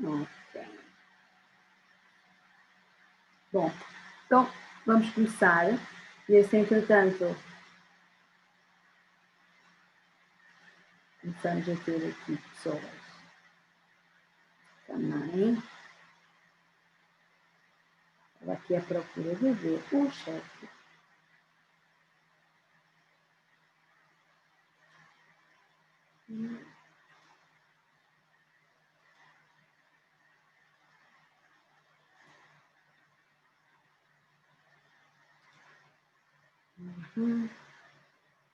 Ok. Bom, então vamos começar. E assim, entretanto, começamos a ter aqui pessoas também. Estava aqui à procura de ver o chat.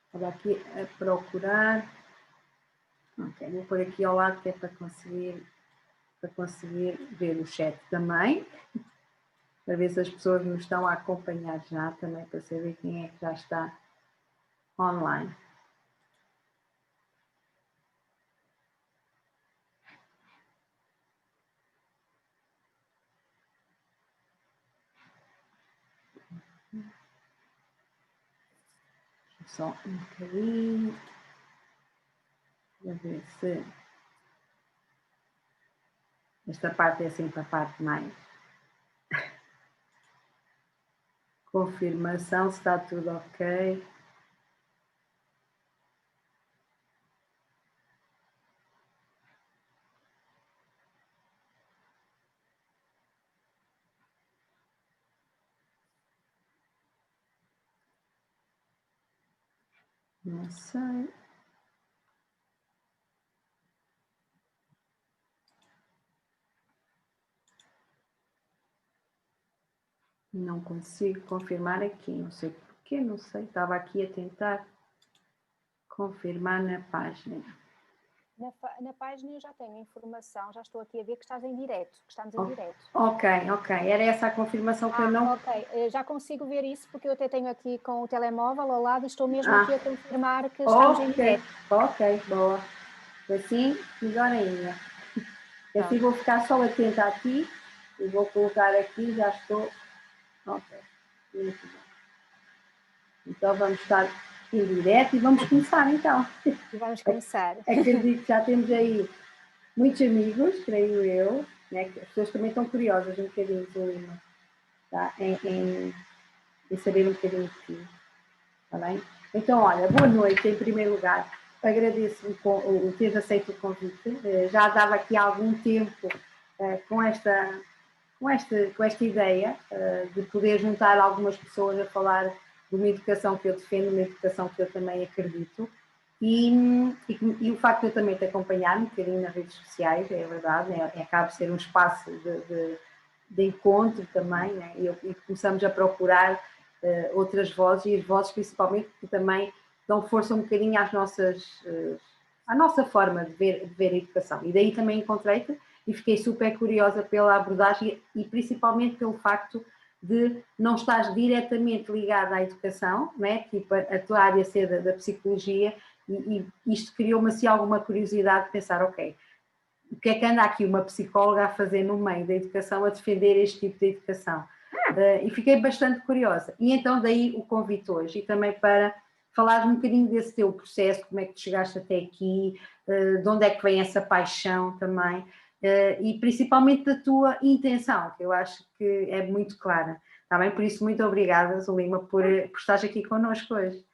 Estava aqui a procurar. Ok, vou pôr aqui ao lado que é para conseguir ver o chat também. Para ver se as pessoas nos estão a acompanhar já também, para saber quem é que já está online. Só um bocadinho. Para ver se... Esta parte é sempre a parte mais... Confirmação, se está tudo ok. Não sei. Não consigo confirmar aqui, não sei porquê, não sei. Estava aqui a tentar confirmar na página. Na página eu já tenho a informação, já estou aqui a ver que estás em direto, que estamos em direto. Ok. Era essa a confirmação que eu não... Ok, já consigo ver isso porque eu até tenho aqui com o telemóvel ao lado e estou mesmo aqui a confirmar que estamos em direto. Ok, boa. Assim, melhor ainda. Assim vou ficar só atenta aqui e vou colocar aqui, já estou... Ok. Muito bem. Então vamos estar em direto e vamos começar então. Vamos começar. Acredito que já temos aí muitos amigos, creio eu, né? Que as pessoas também estão curiosas um bocadinho, Lima, tá? em saber um bocadinho de ti, está bem? Então, olha, boa noite em primeiro lugar. Agradeço o teres aceito o convite. Já dava aqui algum tempo com esta ideia de poder juntar algumas pessoas a falar de uma educação que eu defendo, uma educação que eu também acredito. E o facto de eu também te acompanhar um bocadinho nas redes sociais, é verdade, acaba de ser um espaço de encontro também, né? E começamos a procurar outras vozes, e as vozes principalmente que também dão força um bocadinho à nossa forma de ver a educação. E daí também encontrei-te e fiquei super curiosa pela abordagem e principalmente pelo facto de não estares diretamente ligada à educação, né? Tipo a tua área ser da psicologia, e isto criou-me assim alguma curiosidade de pensar, ok, o que é que anda aqui uma psicóloga a fazer no meio da educação, a defender este tipo de educação? E fiquei bastante curiosa. E então daí o convite hoje, e também para falar um bocadinho desse teu processo, como é que tu chegaste até aqui, de onde é que vem essa paixão também, e principalmente da tua intenção, que eu acho que é muito clara. Está bem? Por isso, muito obrigada, Zulima, por estares aqui connosco hoje.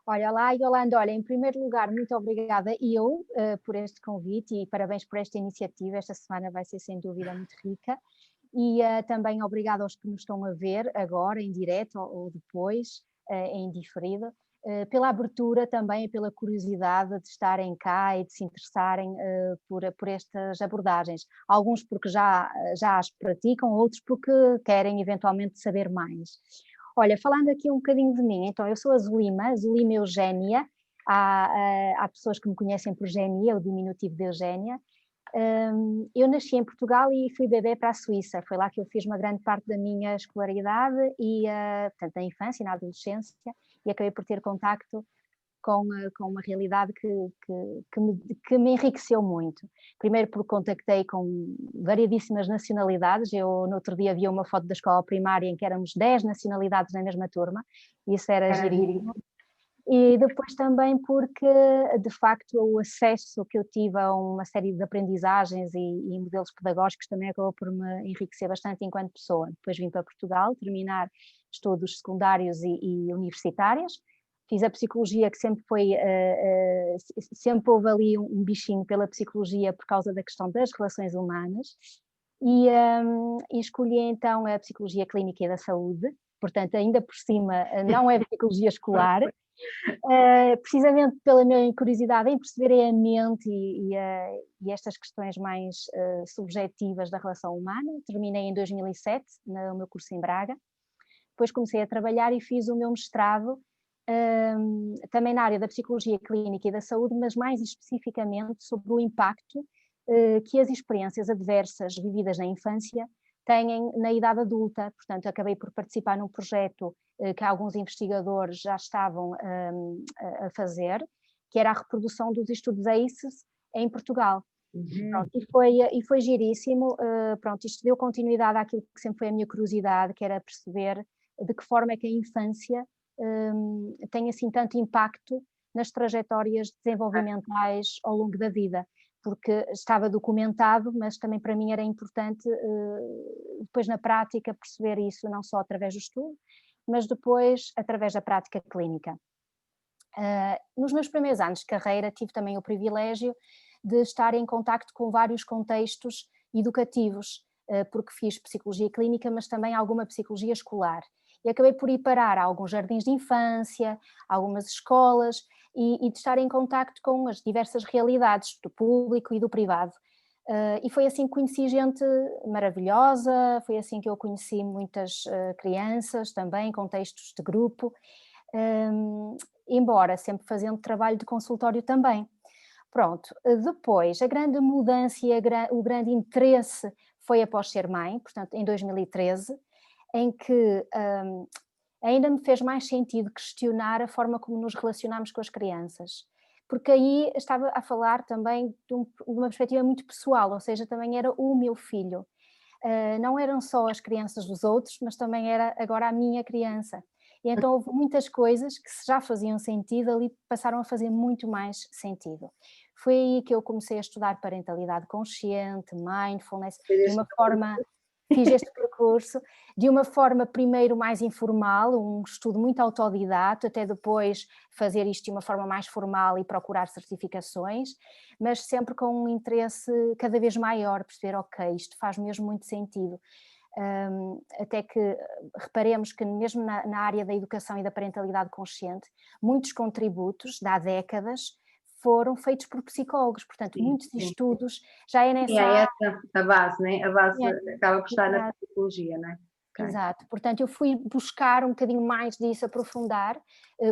Olha lá, Yolanda, olha, em primeiro lugar, muito obrigada eu por este convite e parabéns por esta iniciativa. Esta semana vai ser sem dúvida muito rica. E também obrigada aos que nos estão a ver agora, em direto ou depois, em diferido, pela abertura também e pela curiosidade de estarem cá e de se interessarem por estas abordagens. Alguns porque já as praticam, outros porque querem eventualmente saber mais. Olha, falando aqui um bocadinho de mim, então eu sou a Zulima Eugénia, há pessoas que me conhecem por Genia, o diminutivo de Eugénia. Eu nasci em Portugal e fui bebê para a Suíça, foi lá que eu fiz uma grande parte da minha escolaridade, e, portanto, na infância e na adolescência, e acabei por ter contacto com uma realidade que me enriqueceu muito. Primeiro porque contactei com variedíssimas nacionalidades. Eu no outro dia vi uma foto da escola primária em que éramos 10 nacionalidades na mesma turma, e isso era giríssimo. E depois também porque, de facto, o acesso que eu tive a uma série de aprendizagens e modelos pedagógicos também acabou por me enriquecer bastante enquanto pessoa. Depois vim para Portugal terminar estudos secundários e universitários. Fiz a psicologia, que sempre foi, sempre houve ali um bichinho pela psicologia por causa da questão das relações humanas. E escolhi então a psicologia clínica e da saúde, portanto, ainda por cima, não é psicologia escolar. Precisamente pela minha curiosidade em perceber a mente e estas questões mais subjetivas da relação humana. Terminei em 2007 no meu curso em Braga, depois comecei a trabalhar e fiz o meu mestrado também na área da psicologia clínica e da saúde, mas mais especificamente sobre o impacto que as experiências adversas vividas na infância têm na idade adulta. Portanto, acabei por participar num projeto que alguns investigadores já estavam a fazer, que era a reprodução dos estudos ACEs em Portugal. Pronto, e foi giríssimo. Pronto, isto deu continuidade àquilo que sempre foi a minha curiosidade, que era perceber de que forma é que a infância tem assim tanto impacto nas trajetórias desenvolvimentais ao longo da vida, porque estava documentado, mas também para mim era importante depois na prática perceber isso, não só através do estudo, mas depois através da prática clínica. Nos meus primeiros anos de carreira tive também o privilégio de estar em contacto com vários contextos educativos, porque fiz psicologia clínica, mas também alguma psicologia escolar. E acabei por ir parar a alguns jardins de infância, algumas escolas, e de estar em contacto com as diversas realidades do público e do privado. E foi assim que conheci gente maravilhosa, foi assim que eu conheci muitas crianças também, contextos de grupo, embora sempre fazendo trabalho de consultório também. Pronto, depois a grande mudança e o grande interesse foi após ser mãe, portanto em 2013, em que ainda me fez mais sentido questionar a forma como nos relacionamos com as crianças, porque aí estava a falar também de uma perspectiva muito pessoal, ou seja, também era o meu filho. Não eram só as crianças dos outros, mas também era agora a minha criança. E então houve muitas coisas que já faziam sentido ali, passaram a fazer muito mais sentido. Foi aí que eu comecei a estudar parentalidade consciente, mindfulness, de uma forma... Fiz este percurso de uma forma primeiro mais informal, um estudo muito autodidata, até depois fazer isto de uma forma mais formal e procurar certificações, mas sempre com um interesse cada vez maior, perceber, ok, isto faz mesmo muito sentido. Até que reparemos que mesmo na área da educação e da parentalidade consciente, muitos contributos de há décadas foram feitos por psicólogos, portanto, muitos estudos já é nessa área. A base, né? A base acaba por estar na Exato. psicologia, não é? Okay. Exato, portanto eu fui buscar um bocadinho mais disso, aprofundar,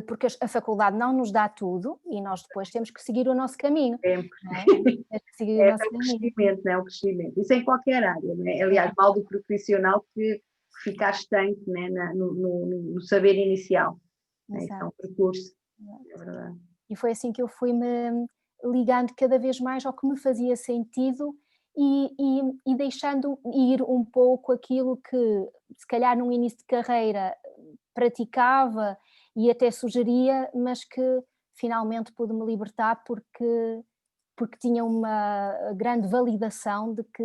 porque a faculdade não nos dá tudo e nós depois temos que seguir o nosso caminho. Sempre. Não é? Temos que seguir o nosso o caminho. crescimento, não é? O crescimento. Isso em qualquer área, não é? Aliás, mal do profissional que fica estanque, né? no saber inicial. Isso é um percurso. É verdade. E foi assim que eu fui-me ligando cada vez mais ao que me fazia sentido e deixando ir um pouco aquilo que, se calhar, num início de carreira praticava e até sugeria, mas que finalmente pude-me libertar porque tinha uma grande validação de que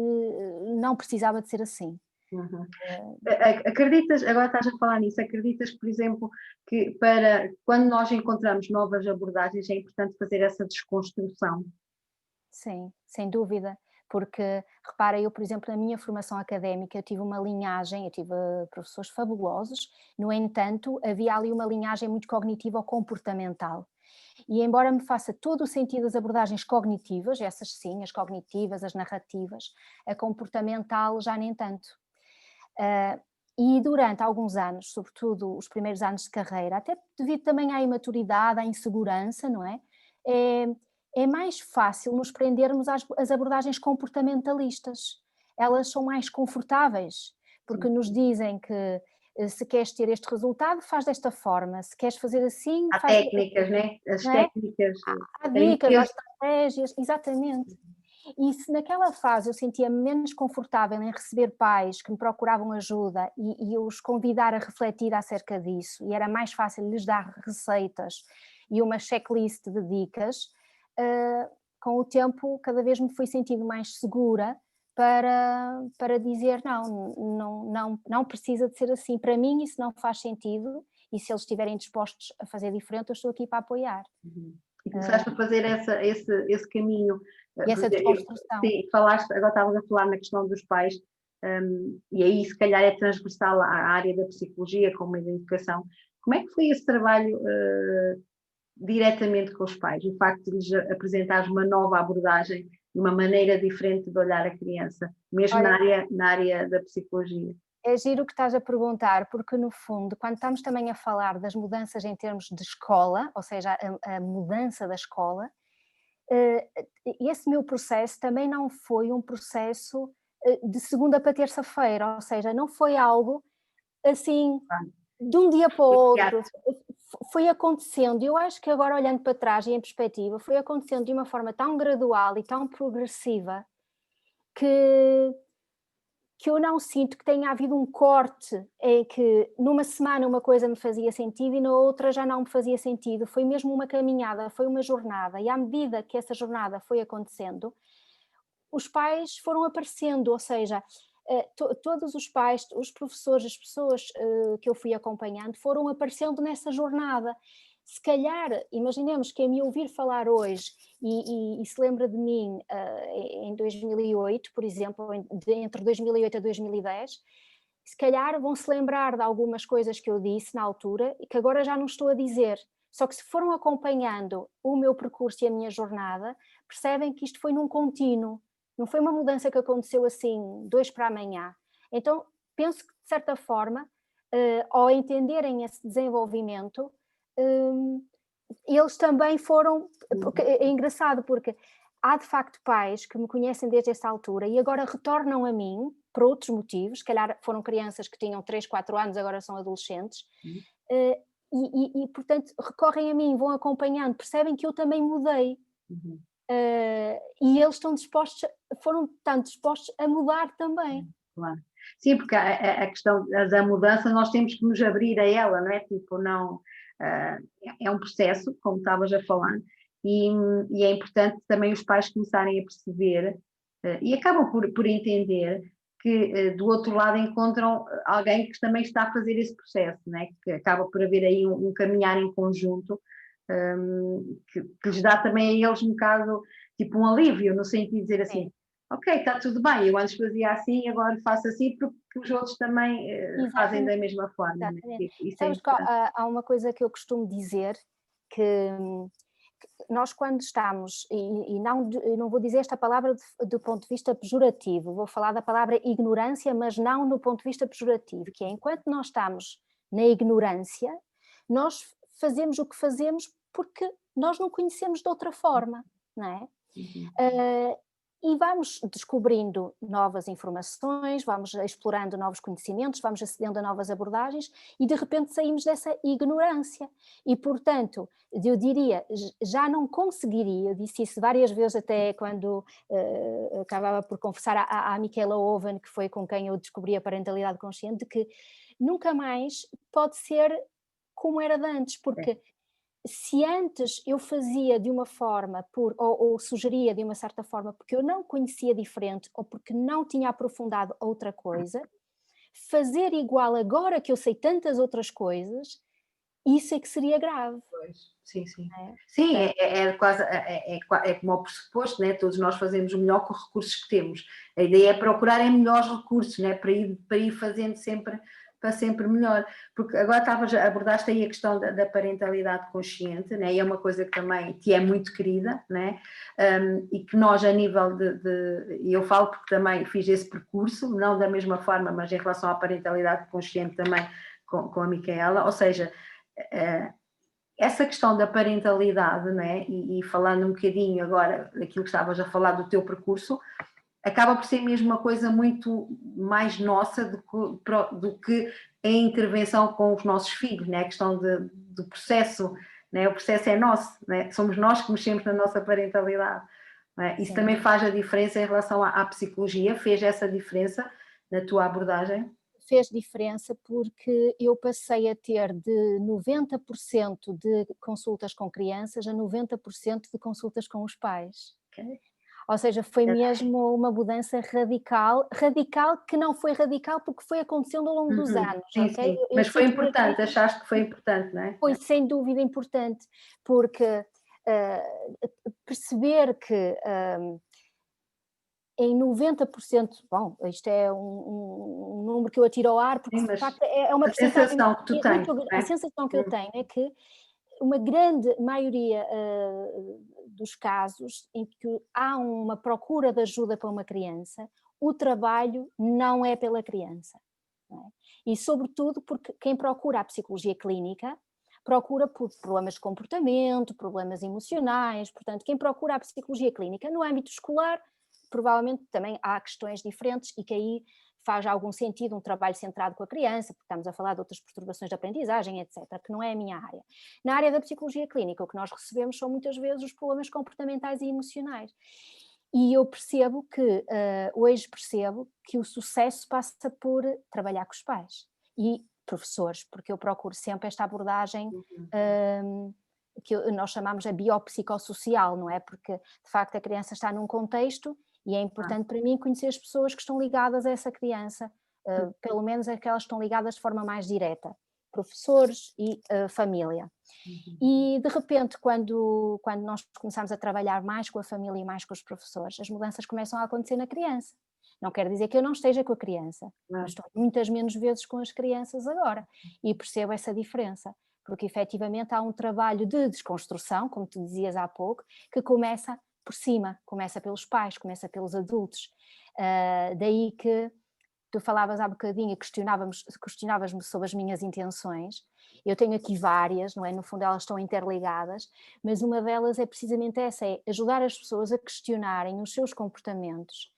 não precisava de ser assim. Uhum. Acreditas, agora estás a falar nisso, acreditas, por exemplo, que para quando nós encontramos novas abordagens é importante fazer essa desconstrução? Sim, sem dúvida, porque repara, eu, por exemplo, na minha formação académica, eu tive uma linhagem, eu tive professores fabulosos, no entanto, havia ali uma linhagem muito cognitiva ou comportamental. E embora me faça todo o sentido as abordagens cognitivas, essas sim, as cognitivas, as narrativas, a comportamental já nem tanto. E durante alguns anos, sobretudo os primeiros anos de carreira, até devido também à imaturidade, à insegurança, não é? É mais fácil nos prendermos às abordagens comportamentalistas. Elas são mais confortáveis, porque nos dizem que se queres ter este resultado, faz desta forma, se queres fazer assim, Há faz técnicas, né? As não é? técnicas. Há dicas, há estratégias, exatamente. E se naquela fase eu sentia-me menos confortável em receber pais que me procuravam ajuda e os convidar a refletir acerca disso, e era mais fácil lhes dar receitas e uma checklist de dicas, com o tempo cada vez me fui sentindo mais segura para dizer não precisa de ser assim, para mim isso não faz sentido, e se eles estiverem dispostos a fazer diferente, eu estou aqui para apoiar. E começaste a fazer esse caminho. E essa desconstrução. Sim, falaste, agora estavas a falar na questão dos pais, e aí se calhar é transversal à área da psicologia, como a da educação. Como é que foi esse trabalho diretamente com os pais? O facto de lhes apresentares uma nova abordagem, uma maneira diferente de olhar a criança, mesmo na área da psicologia. É giro o que estás a perguntar, porque no fundo, quando estamos também a falar das mudanças em termos de escola, ou seja, a mudança da escola, esse meu processo também não foi um processo de segunda para terça-feira, ou seja, não foi algo assim de um dia para o outro, foi acontecendo. Eu acho que agora olhando para trás e em perspectiva, foi acontecendo de uma forma tão gradual e tão progressiva que eu não sinto que tenha havido um corte em que numa semana uma coisa me fazia sentido e na outra já não me fazia sentido. Foi mesmo uma caminhada, foi uma jornada, e à medida que essa jornada foi acontecendo, os pais foram aparecendo, ou seja, todos os pais, os professores, as pessoas que eu fui acompanhando foram aparecendo nessa jornada. Se calhar, imaginemos que a me ouvir falar hoje e se lembra de mim em 2008, por exemplo, entre 2008 a 2010, se calhar vão se lembrar de algumas coisas que eu disse na altura e que agora já não estou a dizer. Só que se foram acompanhando o meu percurso e a minha jornada, percebem que isto foi num contínuo, não foi uma mudança que aconteceu assim, dois para amanhã. Então, penso que de certa forma, ao entenderem esse desenvolvimento, eles também foram, porque é engraçado porque há de facto pais que me conhecem desde essa altura e agora retornam a mim por outros motivos, se calhar foram crianças que tinham 3, 4 anos, agora são adolescentes, e portanto recorrem a mim, vão acompanhando, percebem que eu também mudei. E eles estão dispostos, foram tanto dispostos a mudar também. Claro. Sim, porque a questão da mudança nós temos que nos abrir a ela, não é? Tipo, não... é um processo, como estavas a falar, e é importante também os pais começarem a perceber e acabam por entender que do outro lado encontram alguém que também está a fazer esse processo, não é? Que acaba por haver aí um caminhar em conjunto que lhes dá também a eles um bocado, tipo um alívio, no sentido de dizer assim, ok, está tudo bem, eu antes fazia assim, agora faço assim, porque os outros também fazem da mesma forma. Né? Sabes que há uma coisa que eu costumo dizer, que nós quando estamos, e não vou dizer esta palavra do ponto de vista pejorativo, vou falar da palavra ignorância, mas não no ponto de vista pejorativo, que é enquanto nós estamos na ignorância, nós fazemos o que fazemos porque nós não conhecemos de outra forma, não é? E vamos descobrindo novas informações, vamos explorando novos conhecimentos, vamos acedendo a novas abordagens e de repente saímos dessa ignorância. E portanto, eu diria, já não conseguiria, eu disse isso várias vezes até quando acabava por confessar à Michaela Owen, que foi com quem eu descobri a parentalidade consciente, de que nunca mais pode ser como era de antes, porque se antes eu fazia de uma forma ou sugeria de uma certa forma porque eu não conhecia diferente ou porque não tinha aprofundado outra coisa, fazer igual agora que eu sei tantas outras coisas, isso é que seria grave. Pois, sim. Sim, é quase como o pressuposto, né? Todos nós fazemos o melhor com os recursos que temos. A ideia é procurar melhores recursos, né? Para ir fazendo sempre para sempre melhor, porque agora abordaste aí a questão da parentalidade consciente, né? E é uma coisa que também te é muito querida, né? E que nós a nível e eu falo porque também fiz esse percurso, não da mesma forma, mas em relação à parentalidade consciente também com a Micaela, ou seja, essa questão da parentalidade, né? E falando um bocadinho agora daquilo que estavas a falar do teu percurso, acaba por ser mesmo uma coisa muito mais nossa do que a intervenção com os nossos filhos, né? A questão do processo, né? O processo é nosso, né? Somos nós que mexemos na nossa parentalidade. Né? Isso também faz a diferença em relação à psicologia, fez essa diferença na tua abordagem? fez diferença porque eu passei a ter de 90% de consultas com crianças a 90% de consultas com os pais. Ok. Ou seja, foi mesmo uma mudança radical, radical que não foi radical porque foi acontecendo ao longo dos anos, Sim, ok? sim. Mas foi sinto importante, que achaste que foi importante, não é? foi sem dúvida importante, porque perceber que em 90%, bom, isto é um número que eu atiro ao ar, porque Sim, de mas facto é uma a percentagem sensação que tu tens, muito não grande. é? A sensação que eu tenho é que uma grande maioria dos casos em que há uma procura de ajuda para uma criança, o trabalho não é pela criança. Não é? E sobretudo porque quem procura a psicologia clínica procura por problemas de comportamento, problemas emocionais, portanto quem procura a psicologia clínica no âmbito escolar, provavelmente também há questões diferentes e que aí faz algum sentido um trabalho centrado com a criança, porque estamos a falar de outras perturbações de aprendizagem, etc., que não é a minha área. Na área da psicologia clínica, o que nós recebemos são muitas vezes os problemas comportamentais e emocionais. E eu percebo que, hoje percebo que o sucesso passa por trabalhar com os pais e professores, porque eu procuro sempre esta abordagem que nós chamamos a biopsicossocial, não é? Porque, de facto, a criança está num contexto e é importante para mim conhecer as pessoas que estão ligadas a essa criança, pelo menos aquelas que estão ligadas de forma mais direta, professores e família. E de repente, quando nós começamos a trabalhar mais com a família e mais com os professores, as mudanças começam a acontecer na criança. Não quer dizer que eu não esteja com a criança, mas estou muitas menos vezes com as crianças agora e percebo essa diferença, porque efetivamente há um trabalho de desconstrução, como tu dizias há pouco, que começa por cima, começa pelos pais, começa pelos adultos. Daí que tu falavas há bocadinho e questionavas-me sobre as minhas intenções. Eu tenho aqui várias, não é? No fundo elas estão interligadas, mas uma delas é precisamente essa, é ajudar as pessoas a questionarem os seus comportamentos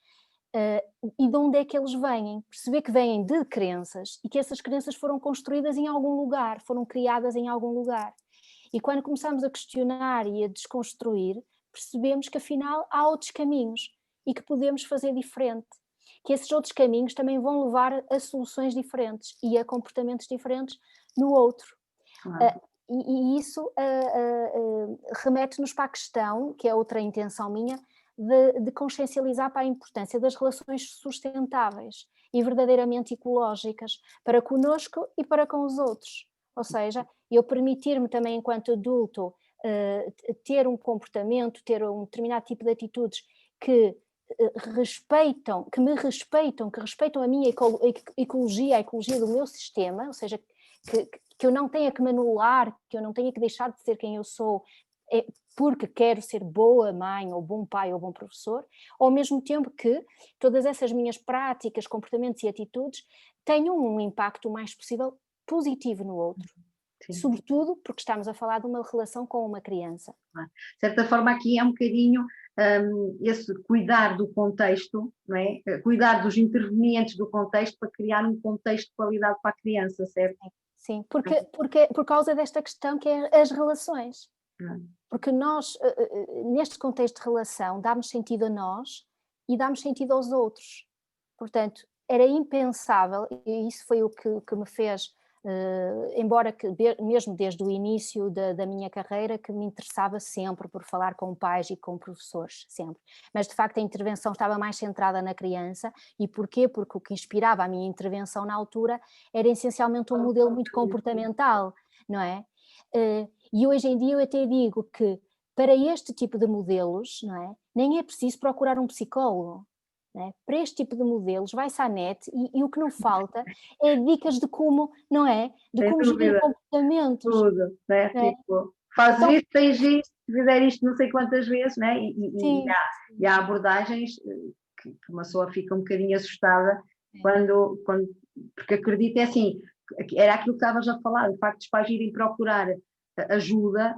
e de onde é que eles vêm, perceber que vêm de crenças e que essas crenças foram construídas em algum lugar, foram criadas em algum lugar. E quando começamos a questionar e a desconstruir, percebemos que afinal há outros caminhos e que podemos fazer diferente, que esses outros caminhos também vão levar a soluções diferentes e a comportamentos diferentes no outro. Claro. E isso remete-nos para a questão, que é outra intenção minha, de consciencializar para a importância das relações sustentáveis e verdadeiramente ecológicas para connosco e para com os outros. Ou seja, eu permitir-me também enquanto adulto ter um comportamento, ter um determinado tipo de atitudes que me respeitam, que respeitam a minha ecologia, a ecologia do meu sistema, ou seja, que eu não tenha que me anular, que eu não tenha que deixar de ser quem eu sou, porque quero ser boa mãe, ou bom pai, ou bom professor, ao mesmo tempo que todas essas minhas práticas, comportamentos e atitudes tenham um impacto o mais possível positivo no outro. Sim. Sobretudo porque estamos a falar de uma relação com uma criança. De certa forma aqui é um bocadinho esse cuidar do contexto, não é? Cuidar dos intervenientes do contexto para criar um contexto de qualidade para a criança, certo? Sim, por causa desta questão que é as relações. Porque nós, neste contexto de relação, damos sentido a nós e damos sentido aos outros. Portanto, era impensável, e isso foi o que me fez, embora que mesmo desde o início da minha carreira, que me interessava sempre por falar com pais e com professores, sempre. Mas de facto a intervenção estava mais centrada na criança. E porquê? Porque o que inspirava a minha intervenção na altura era essencialmente um modelo muito comportamental, não é? E hoje em dia eu até digo que para este tipo de modelos, não é, nem é preciso procurar um psicólogo. Não é? Para este tipo de modelos vai-se à net e o que não falta é dicas de como, não é? De como gerir comportamentos. Tudo, né? Não é? Tipo, fazes então, isto, tens isto, fizer isto não sei quantas vezes, né? E há abordagens que uma pessoa fica um bocadinho assustada porque acredita, é assim, era aquilo que estavas a falar, o facto dos pais irem procurar ajuda,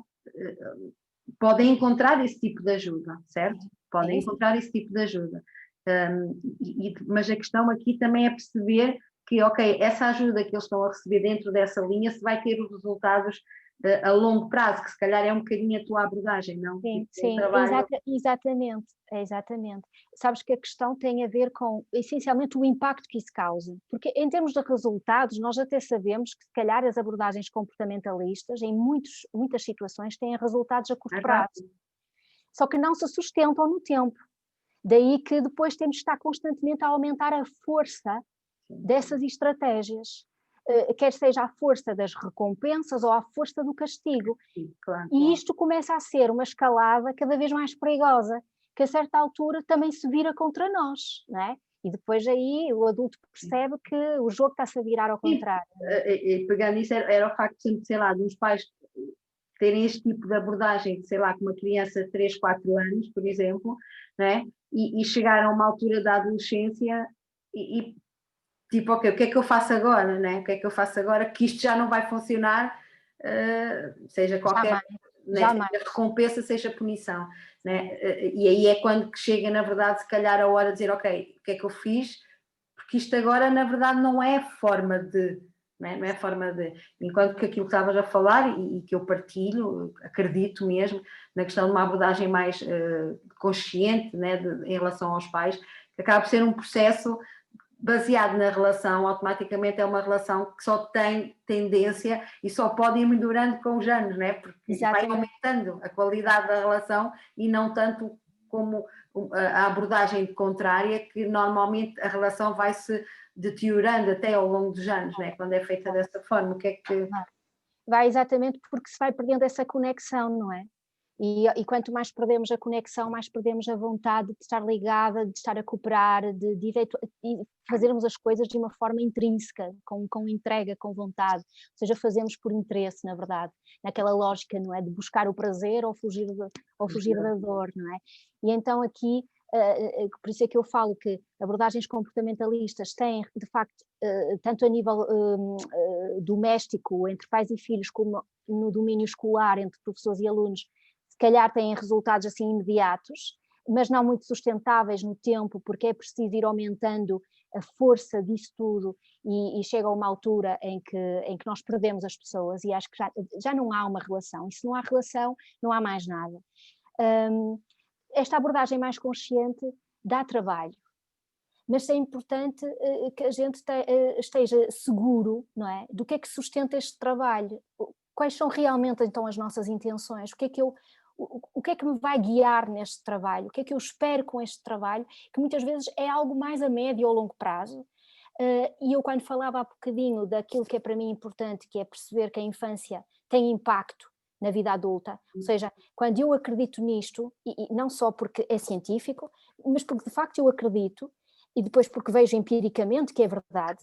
podem encontrar esse tipo de ajuda, certo? Podem encontrar esse tipo de ajuda. Mas a questão aqui também é perceber que, ok, essa ajuda que eles estão a receber dentro dessa linha, se vai ter os resultados a longo prazo, que se calhar é um bocadinho a tua abordagem, não? Sim, Tipo, um sim, trabalho... exatamente, exatamente. Sabes que a questão tem a ver com, essencialmente, o impacto que isso causa. Porque em termos de resultados, nós até sabemos que se calhar as abordagens comportamentalistas, em muitas situações, têm resultados a curto prazo. Só que não se sustentam no tempo. Daí que depois temos de estar constantemente a aumentar a força dessas estratégias. Quer seja a força das recompensas ou a força do castigo. Sim, claro. E isto começa a ser uma escalada cada vez mais perigosa, que a certa altura também se vira contra nós, não é? E depois aí o adulto percebe que o jogo está-se a virar ao contrário. E pegando isso, era o facto de, sei lá, de uns pais terem este tipo de abordagem, sei lá, com uma criança de 3, 4 anos, por exemplo, né? E chegar a uma altura da adolescência e tipo, ok, o que é que eu faço agora, né? O que é que eu faço agora que isto já não vai funcionar, seja qualquer, né? Seja recompensa, seja punição, né? E aí é quando chega, na verdade, se calhar a hora de dizer, ok, o que é que eu fiz? Porque isto agora, na verdade, não é forma de... Não é forma de... Enquanto que aquilo que estavas a falar, e que eu partilho, acredito mesmo, na questão de uma abordagem mais consciente, né, em relação aos pais, que acaba por ser um processo baseado na relação, automaticamente é uma relação que só tem tendência e só pode ir melhorando com os anos, né? Porque Exatamente. vai aumentando a qualidade da relação e não tanto como a abordagem contrária, que normalmente a relação vai se deteriorando até ao longo dos anos, né? Quando é feita dessa forma. O que é que... Vai exatamente porque se vai perdendo essa conexão, não é? E quanto mais perdemos a conexão, mais perdemos a vontade de estar ligada, de estar a cooperar, de fazermos as coisas de uma forma intrínseca, com entrega, com vontade. Ou seja, fazemos por interesse, na verdade. Naquela lógica, não é? De buscar o prazer ou fugir da dor, não é? E então aqui, por isso é que eu falo que abordagens comportamentalistas têm, de facto, tanto a nível doméstico, entre pais e filhos, como no domínio escolar, entre professores e alunos, se calhar têm resultados assim imediatos, mas não muito sustentáveis no tempo, porque é preciso ir aumentando a força disso tudo e chega a uma altura em que nós perdemos as pessoas e acho que já não há uma relação, e se não há relação, não há mais nada. Esta abordagem mais consciente dá trabalho, mas é importante que a gente esteja seguro, não é? Do que é que sustenta este trabalho, quais são realmente então as nossas intenções, o que é que me vai guiar neste trabalho, o que é que eu espero com este trabalho, que muitas vezes é algo mais a médio ou longo prazo. E eu quando falava há bocadinho daquilo que é para mim importante, que é perceber que a infância tem impacto na vida adulta, ou seja, quando eu acredito nisto, e não só porque é científico, mas porque de facto eu acredito, e depois porque vejo empiricamente que é verdade,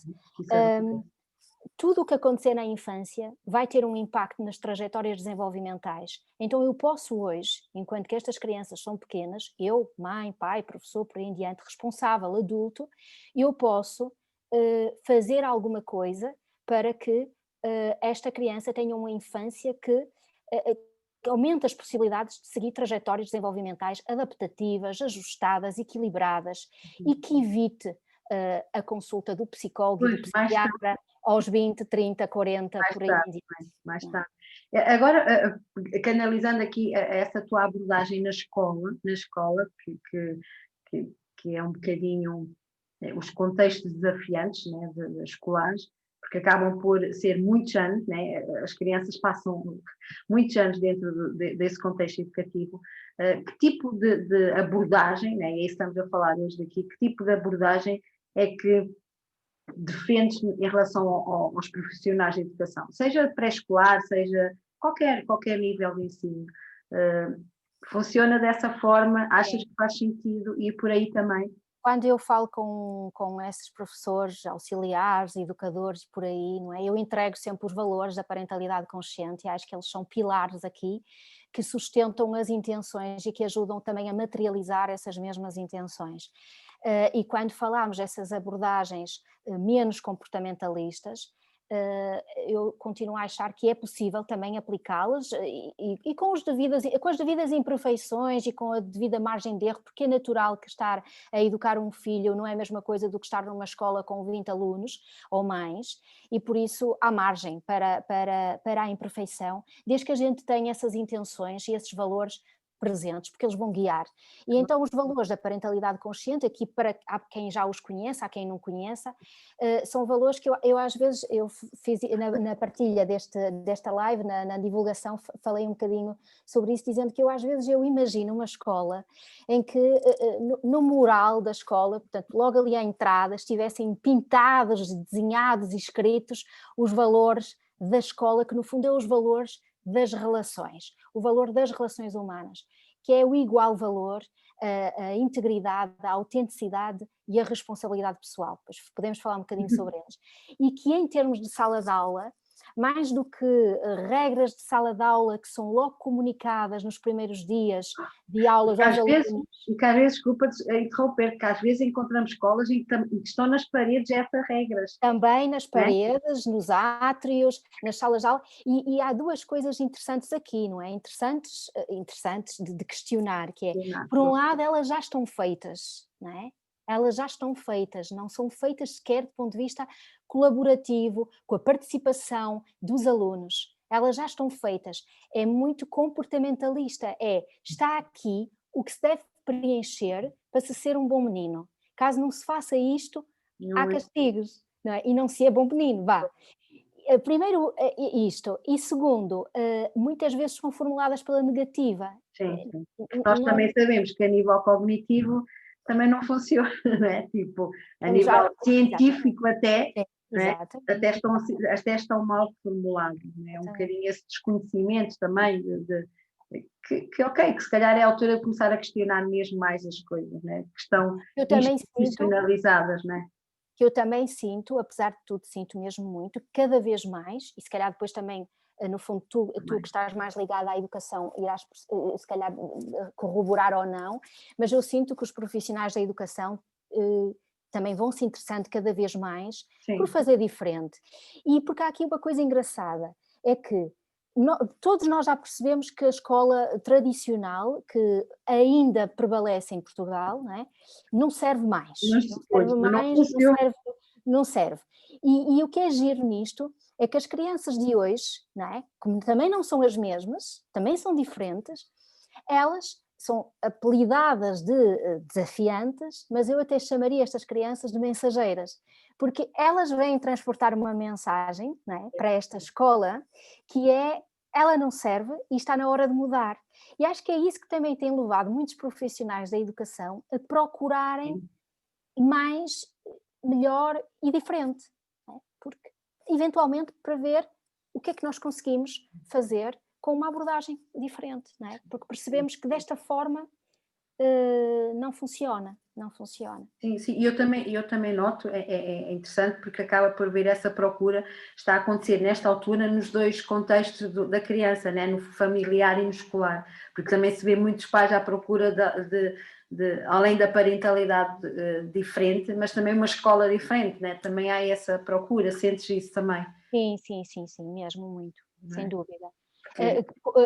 tudo o que acontecer na infância vai ter um impacto nas trajetórias desenvolvimentais. Então eu posso hoje, enquanto que estas crianças são pequenas, eu, mãe, pai, professor, por aí em diante, responsável, adulto, eu posso fazer alguma coisa para que esta criança tenha uma infância que aumente as possibilidades de seguir trajetórias desenvolvimentais adaptativas, ajustadas, equilibradas e que evite a consulta do psicólogo e do psiquiatra aos 20, 30, 40, por aí. Mais tarde. Agora, canalizando aqui essa tua abordagem na escola, que é um bocadinho os contextos desafiantes, né, escolares, porque acabam por ser muitos anos, né, as crianças passam muitos anos dentro desse contexto educativo. Que tipo de abordagem, né, e isso estamos a falar hoje daqui, que tipo de abordagem é que defendes em relação aos profissionais de educação, seja pré-escolar, seja qualquer nível de ensino? Funciona dessa forma? Achas que faz sentido ir por aí também? Quando eu falo com esses professores, auxiliares, educadores por aí, não é? Eu entrego sempre os valores da parentalidade consciente e acho que eles são pilares aqui que sustentam as intenções e que ajudam também a materializar essas mesmas intenções. E quando falamos dessas abordagens menos comportamentalistas, eu continuo a achar que é possível também aplicá-las e com as devidas imperfeições e com a devida margem de erro, porque é natural que estar a educar um filho não é a mesma coisa do que estar numa escola com 20 alunos ou mais, e por isso há margem para a imperfeição, desde que a gente tenha essas intenções e esses valores presentes, porque eles vão guiar. E então os valores da parentalidade consciente, aqui há quem já os conheça, há quem não conheça, são valores que eu às vezes, eu fiz na partilha desta live, na divulgação, falei um bocadinho sobre isso, dizendo que às vezes eu imagino uma escola em que no mural da escola, portanto logo ali à entrada, estivessem pintados, desenhados e escritos os valores da escola, que no fundo é os valores das relações, o valor das relações humanas, que é o igual valor, a integridade, a autenticidade e a responsabilidade pessoal. Depois podemos falar um bocadinho sobre eles. E que em termos de sala de aula, mais do que regras de sala de aula que são logo comunicadas nos primeiros dias de aulas aos alunos. E que às vezes, desculpa interromper, que às vezes encontramos escolas em que estão nas paredes essas regras. Também nas paredes, nos átrios, nas salas de aula, e há duas coisas interessantes aqui, não é? Interessantes de questionar, que é, por um lado, elas já estão feitas, não é? Elas já estão feitas, não são feitas sequer do ponto de vista colaborativo, com a participação dos alunos. Elas já estão feitas. É muito comportamentalista, está aqui o que se deve preencher para se ser um bom menino. Caso não se faça isto, há castigos, não é? E não se é bom menino, vá. Primeiro isto, e segundo, muitas vezes são formuladas pela negativa. Sim. Nós também sabemos que a nível cognitivo também não funciona, não é? Tipo, a nível científico até, até estão mal formulados, não é? Um bocadinho esse desconhecimento também que se calhar é a altura de começar a questionar mesmo mais as coisas, não é? Que estão institucionalizadas, não é? Que eu também sinto, apesar de tudo, sinto mesmo muito, cada vez mais, e se calhar depois também, no fundo, tu que estás mais ligada à educação, irás se calhar corroborar ou não, mas eu sinto que os profissionais da educação também vão se interessando cada vez mais por fazer diferente. E porque há aqui uma coisa engraçada, é que todos nós já percebemos que a escola tradicional, que ainda prevalece em Portugal, não serve mais. Não serve. E o que é giro nisto é que as crianças de hoje, como também não são as mesmas, também são diferentes, elas são apelidadas de desafiantes, mas eu até chamaria estas crianças de mensageiras, porque elas vêm transportar uma mensagem para esta escola, que é, ela não serve e está na hora de mudar. E acho que é isso que também tem levado muitos profissionais da educação a procurarem mais, melhor e diferente, porque eventualmente para ver o que é que nós conseguimos fazer com uma abordagem diferente, porque percebemos que desta forma não funciona. Sim, e eu também noto, é interessante porque acaba por ver essa procura, está a acontecer nesta altura nos dois contextos da criança, no familiar e no escolar, porque também se vê muitos pais à procura além da parentalidade diferente, mas também uma escola diferente, também há essa procura, sentes isso também? Sim, mesmo muito, sem dúvida.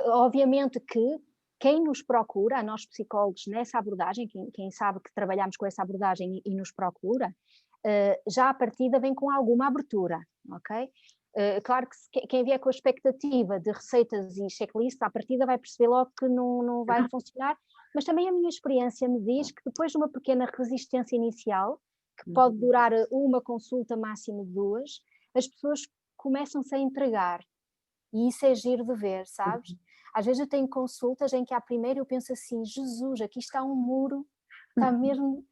Obviamente que quem nos procura, a nós psicólogos, nessa abordagem, quem sabe que trabalhamos com essa abordagem e nos procura, já à partida vem com alguma abertura, ok? Claro que quem vier com a expectativa de receitas e checklist, à partida vai perceber logo que não vai funcionar, mas também a minha experiência me diz que depois de uma pequena resistência inicial, que pode durar uma consulta, máximo 2, as pessoas começam-se a entregar. E isso é giro de ver, sabes? Às vezes eu tenho consultas em que à primeira eu penso assim, Jesus, aqui está um muro, está mesmo,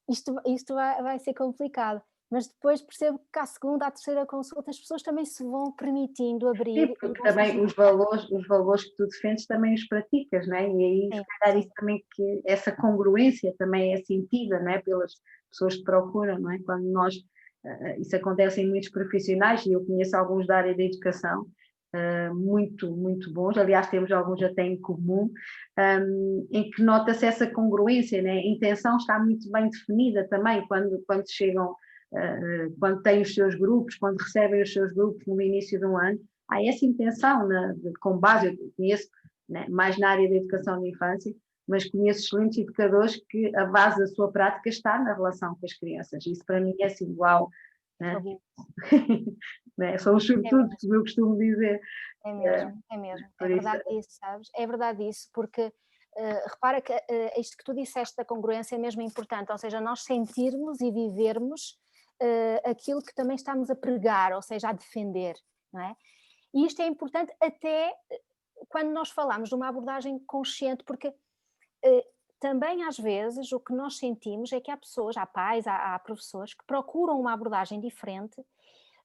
isto vai ser complicado. Mas depois percebo que à segunda, à terceira consulta as pessoas também se vão permitindo abrir. Sim, porque também os valores que tu defendes também os praticas, não é? E aí se calhar isso também, que essa congruência também é sentida, não é? Pelas pessoas que procuram, não é? Quando nós, isso acontece em muitos profissionais, e eu conheço alguns da área da educação, muito, muito bons, aliás temos alguns até em comum, em que nota-se essa congruência, né? A intenção está muito bem definida também quando chegam quando têm os seus grupos, quando recebem os seus grupos no início do ano, há essa intenção, com base, eu conheço, né, mais na área da educação de infância, mas conheço excelentes educadores que a base da sua prática está na relação com as crianças. Isso para mim é assim, uau, né? Né? São os sobretudos, como eu costumo dizer. É mesmo, é mesmo. É verdade isso, sabes? É verdade isso, porque repara que isto que tu disseste da congruência é mesmo importante, ou seja, nós sentirmos e vivermos aquilo que também estamos a pregar, ou seja, a defender, não é? E isto é importante até quando nós falamos de uma abordagem consciente, porque também às vezes o que nós sentimos é que há pessoas, há pais, há professores que procuram uma abordagem diferente,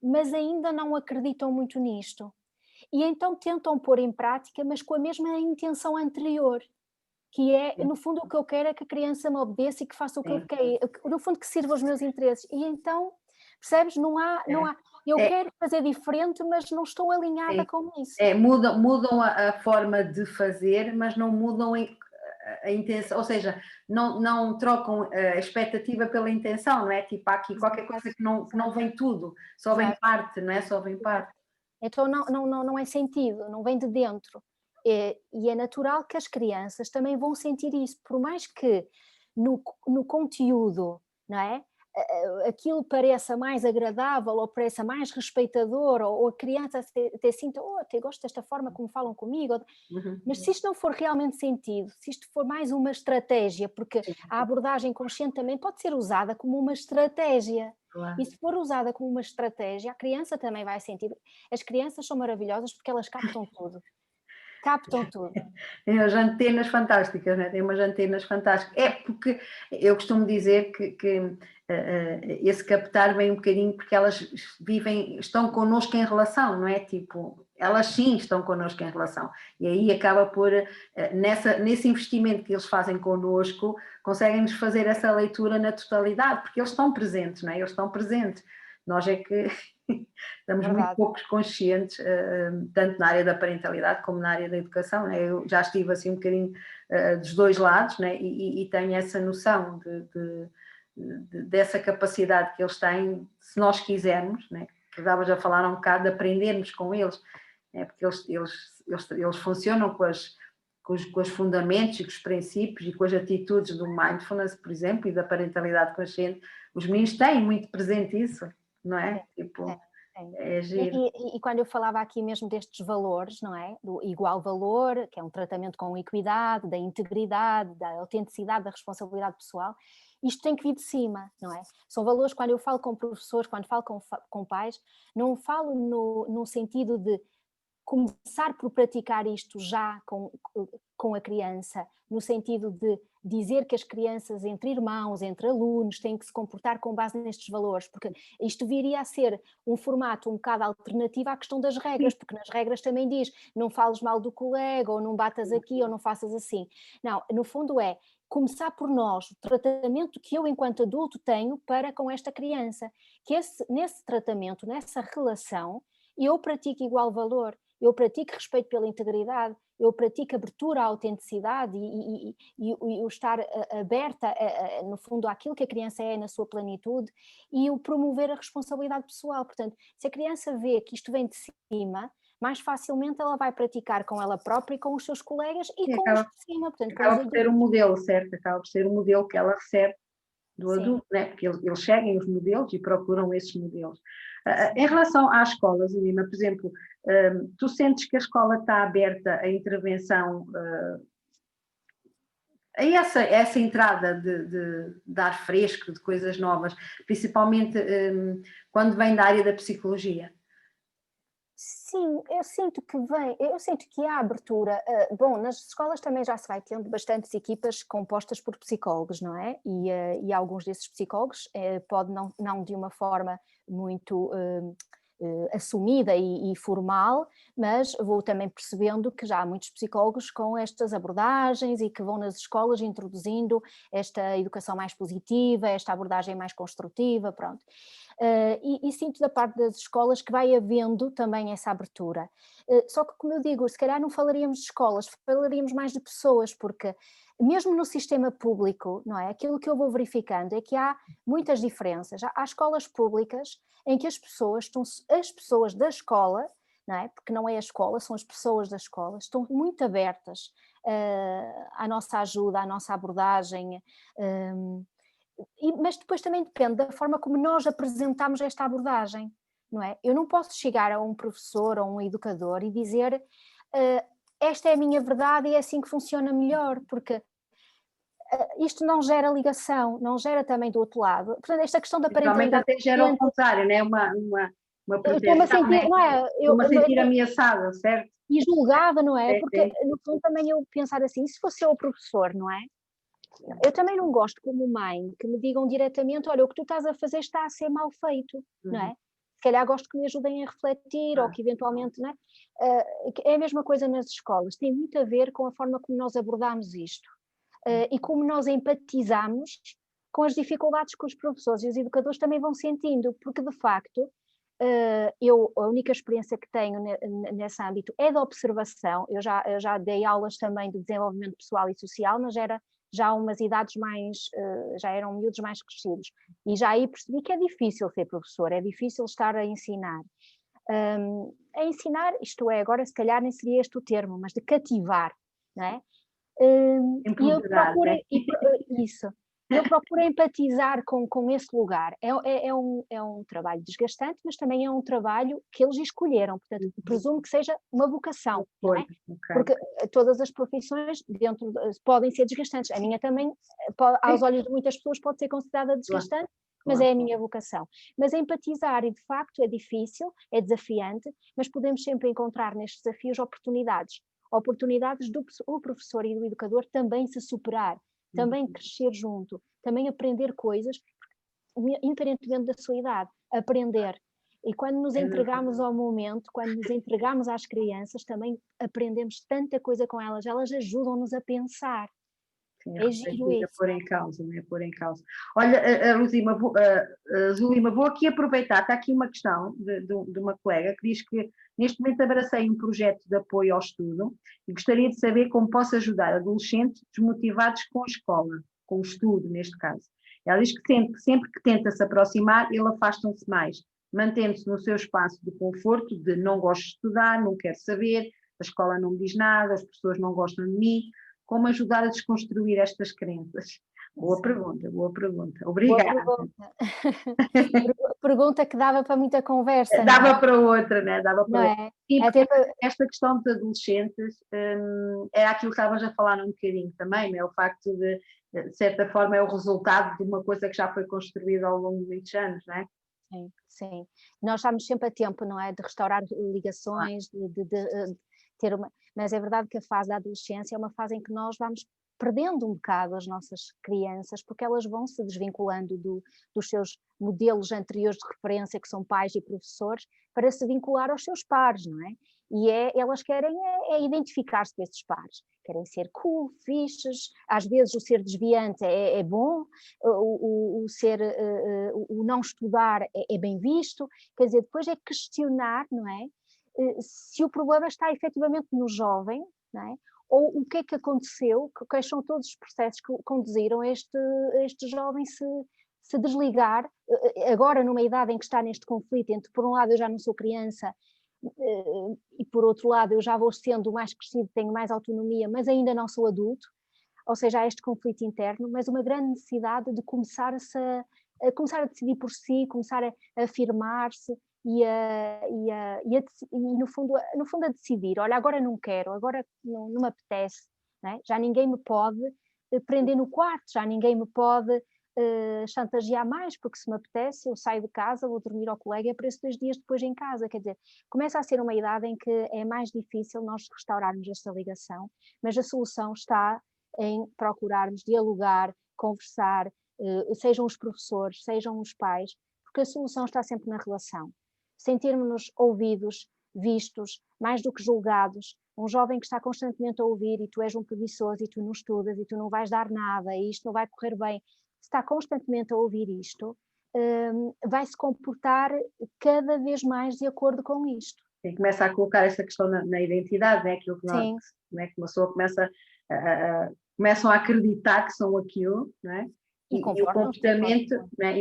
mas ainda não acreditam muito nisto. E então tentam pôr em prática, mas com a mesma intenção anterior, que é, no fundo, o que eu quero é que a criança me obedeça e que faça o que eu quero, no fundo, que sirva aos meus interesses. E então, percebes, não há, eu quero fazer diferente, mas não estou alinhada com isso. Mudam a forma de fazer, mas não mudam a intenção, ou seja, não trocam a expectativa pela intenção, não é? Tipo, há aqui qualquer coisa que não vem tudo, só vem parte, não é? Só vem parte. Então não é sentido, não vem de dentro. E é natural que as crianças também vão sentir isso, por mais que no conteúdo, não é? Aquilo pareça mais agradável ou pareça mais respeitador, ou a criança até sinta, até gosto desta forma como falam comigo, mas se isto não for realmente sentido, se isto for mais uma estratégia, porque a abordagem consciente também pode ser usada como uma estratégia. Claro. E se for usada como uma estratégia, a criança também vai sentir. As crianças são maravilhosas porque elas captam tudo. Captam tudo. Tem as antenas fantásticas, né? Tem umas antenas fantásticas. É porque eu costumo dizer que esse captar vem um bocadinho porque elas estão connosco em relação, não é? Tipo, elas sim estão connosco em relação. E aí acaba por, nesse investimento que eles fazem connosco, conseguem-nos fazer essa leitura na totalidade, porque eles estão presentes, não é? Eles estão presentes. Nós é que estamos muito poucos conscientes, tanto na área da parentalidade como na área da educação, né? Eu já estive assim um bocadinho dos dois lados, né? E tenho essa noção dessa capacidade que eles têm, se nós quisermos, né? Que estavas a falar um bocado de aprendermos com eles, né? Porque eles funcionam com os fundamentos e com os princípios e com as atitudes do mindfulness, por exemplo, e da parentalidade consciente. Os meninos têm muito presente isso, não é? É giro. E quando eu falava aqui mesmo destes valores, não é? Do igual valor, que é um tratamento com equidade, da integridade, da autenticidade, da responsabilidade pessoal, isto tem que vir de cima, não é? São valores, quando eu falo com professores, quando falo com pais, não falo no sentido de começar por praticar isto já com a criança, no sentido de dizer que as crianças entre irmãos, entre alunos, têm que se comportar com base nestes valores, porque isto viria a ser um formato um bocado alternativo à questão das regras, porque nas regras também diz, não fales mal do colega, ou não batas aqui, ou não faças assim. Não, no fundo é começar por nós, o tratamento que eu enquanto adulto tenho para com esta criança, que nesse tratamento, nessa relação, eu pratico igual valor, eu pratico respeito pela integridade, eu pratico abertura à autenticidade e o estar aberta, no fundo, àquilo que a criança é na sua plenitude, e o promover a responsabilidade pessoal. Portanto, se a criança vê que isto vem de cima, mais facilmente ela vai praticar com ela própria e com os seus colegas e com os de cima. Portanto, acaba por ser um modelo, certo? Acaba por ser um modelo que ela recebe do adulto, né? Porque eles seguem os modelos e procuram esses modelos. Em relação às escolas, Lima, por exemplo, tu sentes que a escola está aberta à intervenção, a essa entrada de ar fresco, de coisas novas, principalmente quando vem da área da psicologia? Sim, eu sinto que há abertura. Bom, nas escolas também já se vai tendo bastantes equipas compostas por psicólogos, não é? E alguns desses psicólogos pode não de uma forma muito assumida e formal, mas vou também percebendo que já há muitos psicólogos com estas abordagens e que vão nas escolas introduzindo esta educação mais positiva, esta abordagem mais construtiva, pronto. E sinto da parte das escolas que vai havendo também essa abertura. Só que, como eu digo, se calhar não falaríamos de escolas, falaríamos mais de pessoas, porque mesmo no sistema público, não é? Aquilo que eu vou verificando é que há muitas diferenças. Há escolas públicas em que as pessoas da escola, não é? Porque não é a escola, são as pessoas da escola, estão muito abertas à nossa ajuda, à nossa abordagem, mas depois também depende da forma como nós apresentamos esta abordagem, não é? Eu não posso chegar a um professor ou um educador e dizer esta é a minha verdade e é assim que funciona melhor, porque isto não gera ligação, não gera também do outro lado. Portanto, esta questão da Realmente parentalidade até gera ao contrário, né? Uma estou-me a proteção, sentir, né? não é? Estou-me a sentir ameaçada, certo? E julgada, não é? É, Porque é. no fundo também eu pensar assim, e se fosse eu o professor, não é? Eu também não gosto, como mãe, que me digam diretamente, olha, o que tu estás a fazer está a ser mal feito, não é? Se calhar gosto que me ajudem a refletir, ou que eventualmente, não é? É a mesma coisa nas escolas, tem muito a ver com a forma como nós abordamos isto, e como nós empatizamos com as dificuldades que os professores e os educadores também vão sentindo, porque de facto, a única experiência que tenho nesse âmbito é da observação. Eu já dei aulas também de desenvolvimento pessoal e social, mas era já umas idades mais, já eram miúdos mais crescidos, e já aí percebi que é difícil ser professor, é difícil estar a ensinar. A ensinar, isto é, agora se calhar nem seria este o termo, mas de cativar, não é? E eu procuro, né? isso, eu procuro empatizar com esse lugar. É um trabalho desgastante, mas também é um trabalho que eles escolheram, portanto, presumo que seja uma vocação, não é? Porque todas as profissões podem ser desgastantes. A minha também, aos olhos de muitas pessoas, pode ser considerada desgastante, mas é a minha vocação. Mas empatizar, e de facto é difícil, é desafiante, mas podemos sempre encontrar nestes desafios oportunidades do professor e do educador também se superar, também crescer junto, também aprender coisas, independentemente da sua idade, aprender. E quando nos entregamos ao momento, quando nos entregamos às crianças, também aprendemos tanta coisa com elas, elas ajudam-nos a pensar. É giro isso. Pôr em causa, não é? Pôr em causa. Olha, Zulima, vou aqui aproveitar, está aqui uma questão de uma colega que diz que neste momento abracei um projeto de apoio ao estudo e gostaria de saber como posso ajudar adolescentes desmotivados com a escola, com o estudo, neste caso. Ela diz que sempre que tenta se aproximar, ele afasta-se mais, mantendo-se no seu espaço de conforto, de não gosto de estudar, não quero saber, a escola não me diz nada, as pessoas não gostam de mim. Como ajudar a desconstruir estas crenças? Boa pergunta, boa pergunta. Obrigada. Boa pergunta. Pergunta que dava para muita conversa. Dava não é? para outra, né? Dava para não outra. é? Sim, porque esta questão dos adolescentes era aquilo que estavas a falar um bocadinho também, né? O facto de certa forma, é o resultado de uma coisa que já foi construída ao longo de muitos anos, não é? Sim, sim. Nós estamos sempre a tempo, não é? De restaurar ligações, de ter uma. Mas é verdade que a fase da adolescência é uma fase em que nós vamos perdendo um bocado as nossas crianças, porque elas vão se desvinculando dos seus modelos anteriores de referência, que são pais e professores, para se vincular aos seus pares, não é? E elas querem identificar-se com esses pares, querem ser cool, fixes, às vezes o ser desviante é bom, o não estudar é bem visto, quer dizer, depois é questionar, não é? Se o problema está efetivamente no jovem, não é? Ou o que é que aconteceu, quais são todos os processos que conduziram este jovem se desligar, agora numa idade em que está neste conflito entre, por um lado, eu já não sou criança, e por outro lado, eu já vou sendo mais crescido, tenho mais autonomia, mas ainda não sou adulto, ou seja, há este conflito interno, mas uma grande necessidade de começar a decidir por si, começar a afirmar-se, e no fundo a decidir, olha, agora não quero, agora não me apetece, não é? Já ninguém me pode prender no quarto, já ninguém me pode chantagear mais, porque se me apetece eu saio de casa, vou dormir ao colega e apareço 2 dias depois em casa, quer dizer, começa a ser uma idade em que é mais difícil nós restaurarmos esta ligação, mas a solução está em procurarmos dialogar, conversar, sejam os professores, sejam os pais, porque a solução está sempre na relação. Sentirmos-nos ouvidos, vistos, mais do que julgados. Um jovem que está constantemente a ouvir e tu és um preguiçoso e tu não estudas e tu não vais dar nada e isto não vai correr bem, está constantemente a ouvir isto, vai se comportar cada vez mais de acordo com isto. E começa a colocar essa questão na identidade, né? Aquilo que, nós, né? Que uma pessoa começa começam a acreditar que são aquilo, não é? E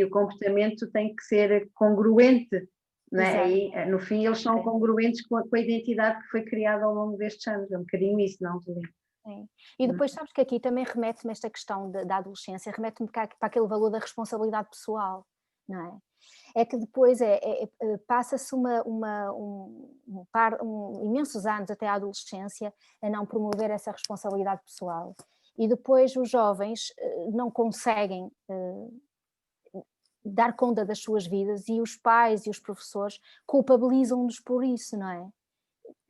o comportamento tem que ser congruente, não é? E, no fim, eles são congruentes com a identidade que foi criada ao longo destes anos. É um bocadinho isso, não, Zulina? Sim. E depois sabes que aqui também remete-me esta questão da adolescência, remete-me para aquele valor da responsabilidade pessoal, não é? É que depois passa-se imensos anos até a adolescência a não promover essa responsabilidade pessoal. E depois os jovens não conseguem dar conta das suas vidas e os pais e os professores culpabilizam-nos por isso, não é?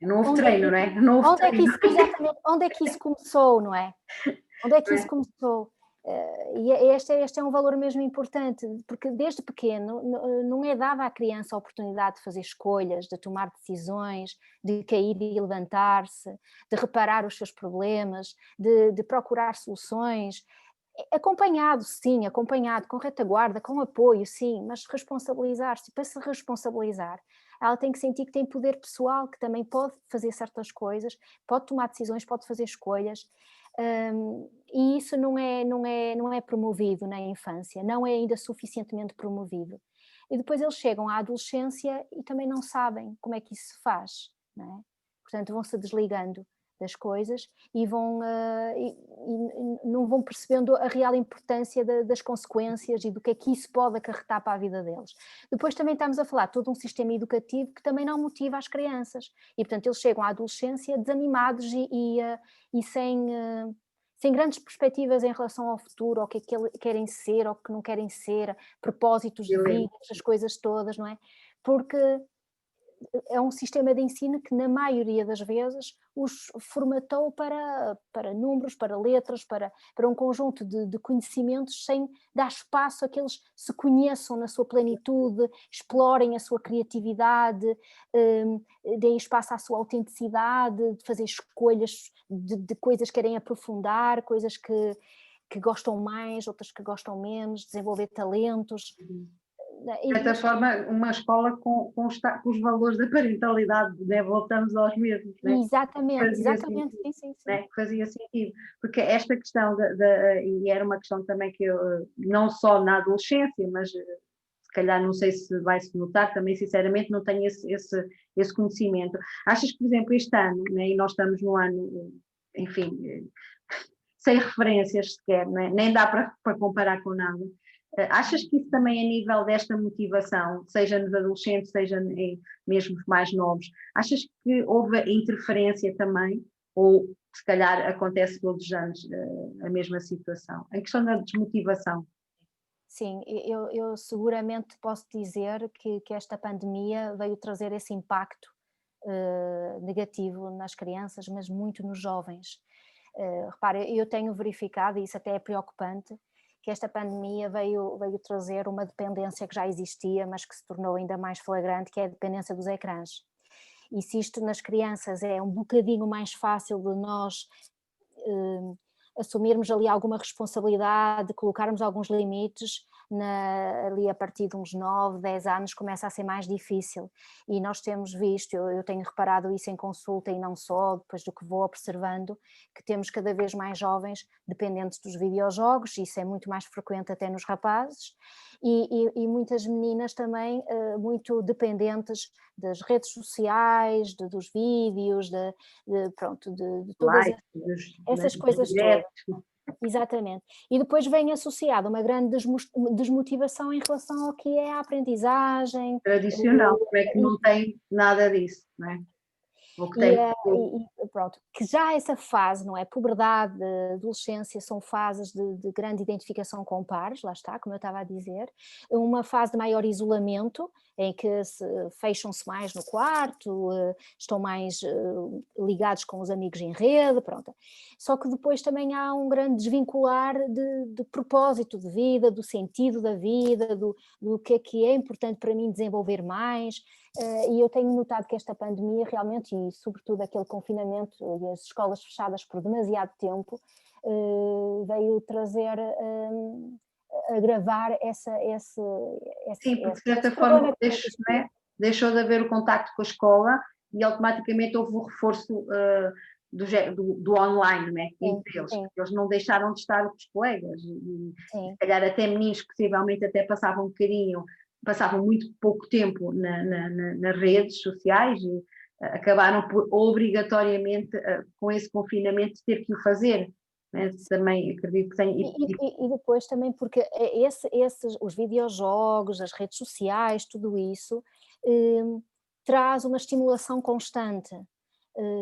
Não houve treino, não é? Exatamente, onde é que isso começou, não é? Onde é que isso começou? E este é um valor mesmo importante, porque desde pequeno não é dada à criança a oportunidade de fazer escolhas, de tomar decisões, de cair e levantar-se, de reparar os seus problemas, de procurar soluções, acompanhado, sim, acompanhado, com retaguarda, com apoio, sim, mas responsabilizar-se. Para se responsabilizar, ela tem que sentir que tem poder pessoal, que também pode fazer certas coisas, pode tomar decisões, pode fazer escolhas. E isso não é promovido na infância, não é ainda suficientemente promovido. E depois eles chegam à adolescência e também não sabem como é que isso se faz, não é? Portanto, vão-se desligando das coisas e não vão percebendo a real importância das consequências e do que é que isso pode acarretar para a vida deles. Depois também estamos a falar de todo um sistema educativo que também não motiva as crianças e, portanto, eles chegam à adolescência desanimados e sem grandes perspectivas em relação ao futuro, ao que é que querem ser, ao que não querem ser, propósitos de vida, essas coisas todas, não é? Porque é um sistema de ensino que, na maioria das vezes, os formatou para números, para letras, para um conjunto de conhecimentos, sem dar espaço a que eles se conheçam na sua plenitude, explorem a sua criatividade, deem espaço à sua autenticidade, de fazer escolhas de coisas que querem aprofundar, coisas que gostam mais, outras que gostam menos, desenvolver talentos. De certa forma, uma escola com os valores da parentalidade, né? Voltamos aos mesmos. Né? Exatamente, sim. Né? Que fazia sentido, porque esta questão, e era uma questão também que eu, não só na adolescência, mas se calhar não sei se vai-se notar, também sinceramente não tenho esse conhecimento. Achas que, por exemplo, este ano, né? E nós estamos no ano, enfim, sem referências sequer, né? Nem dá para comparar com nada. Achas que isso também a nível desta motivação, seja nos adolescentes, seja mesmo mais novos, achas que houve interferência também? Ou se calhar acontece todos os anos a mesma situação? A questão da desmotivação. Sim, eu seguramente posso dizer que esta pandemia veio trazer esse impacto negativo nas crianças, mas muito nos jovens. Repara, eu tenho verificado, e isso até é preocupante, que esta pandemia veio trazer uma dependência que já existia, mas que se tornou ainda mais flagrante, que é a dependência dos ecrãs. E se isto nas crianças é um bocadinho mais fácil de nós assumirmos ali alguma responsabilidade, colocarmos alguns limites, ali a partir de uns 9, 10 anos começa a ser mais difícil e nós temos visto, eu tenho reparado isso em consulta e não só, depois do que vou observando, que temos cada vez mais jovens dependentes dos videojogos, isso é muito mais frequente até nos rapazes, e muitas meninas também muito dependentes das redes sociais, dos vídeos, de todas essas coisas todas. Exatamente. E depois vem associado uma grande desmotivação em relação ao que é a aprendizagem. Tradicional, como é que não tem nada disso, não é? Pronto, que já essa fase, não é? Puberdade, adolescência, são fases de grande identificação com pares, lá está, como eu estava a dizer, uma fase de maior isolamento, em que fecham-se mais no quarto, estão mais ligados com os amigos em rede, pronto. Só que depois também há um grande desvincular de propósito de vida, do sentido da vida, do que é importante para mim desenvolver mais, e eu tenho notado que esta pandemia realmente, e sobretudo aquele confinamento e as escolas fechadas por demasiado tempo, veio trazer, agravar Sim, porque de certa forma deixou de haver o contacto com a escola e automaticamente houve o reforço do online, não é? Sim, Entre eles. sim, Eles não deixaram de estar com os colegas. E sim. se calhar até meninos que possivelmente até passavam muito pouco tempo nas redes sociais e acabaram por obrigatoriamente, com esse confinamento, ter que o fazer. Né? Também acredito que tem. E depois também porque os videojogos, as redes sociais, tudo isso traz uma estimulação constante,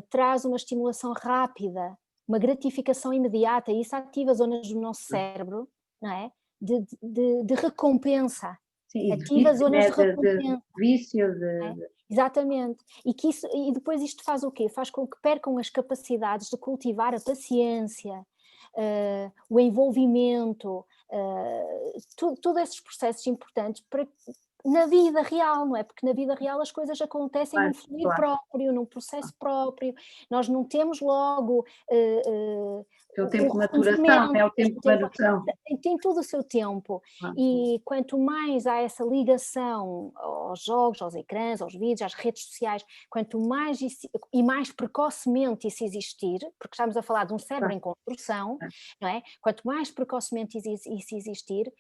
traz uma estimulação rápida, uma gratificação imediata, e isso ativa zonas do nosso cérebro, não é? De recompensa, Sim, e de ativa vício, zonas né? de recompensa. De vício, É, exatamente. E depois isto faz o quê? Faz com que percam as capacidades de cultivar a paciência, o envolvimento, todos esses processos importantes na vida real, não é? Porque na vida real as coisas acontecem num claro, fluir claro. próprio, num processo próprio, nós não temos logo O tempo de maturação, reconhecimento, é o tempo de maturação. tem todo o seu tempo, Claro. e quanto mais há essa ligação aos jogos, aos ecrãs, aos vídeos, às redes sociais, quanto mais isso, e mais precocemente isso existir, porque estamos a falar de um cérebro em construção, não é? Quanto mais precocemente isso existir,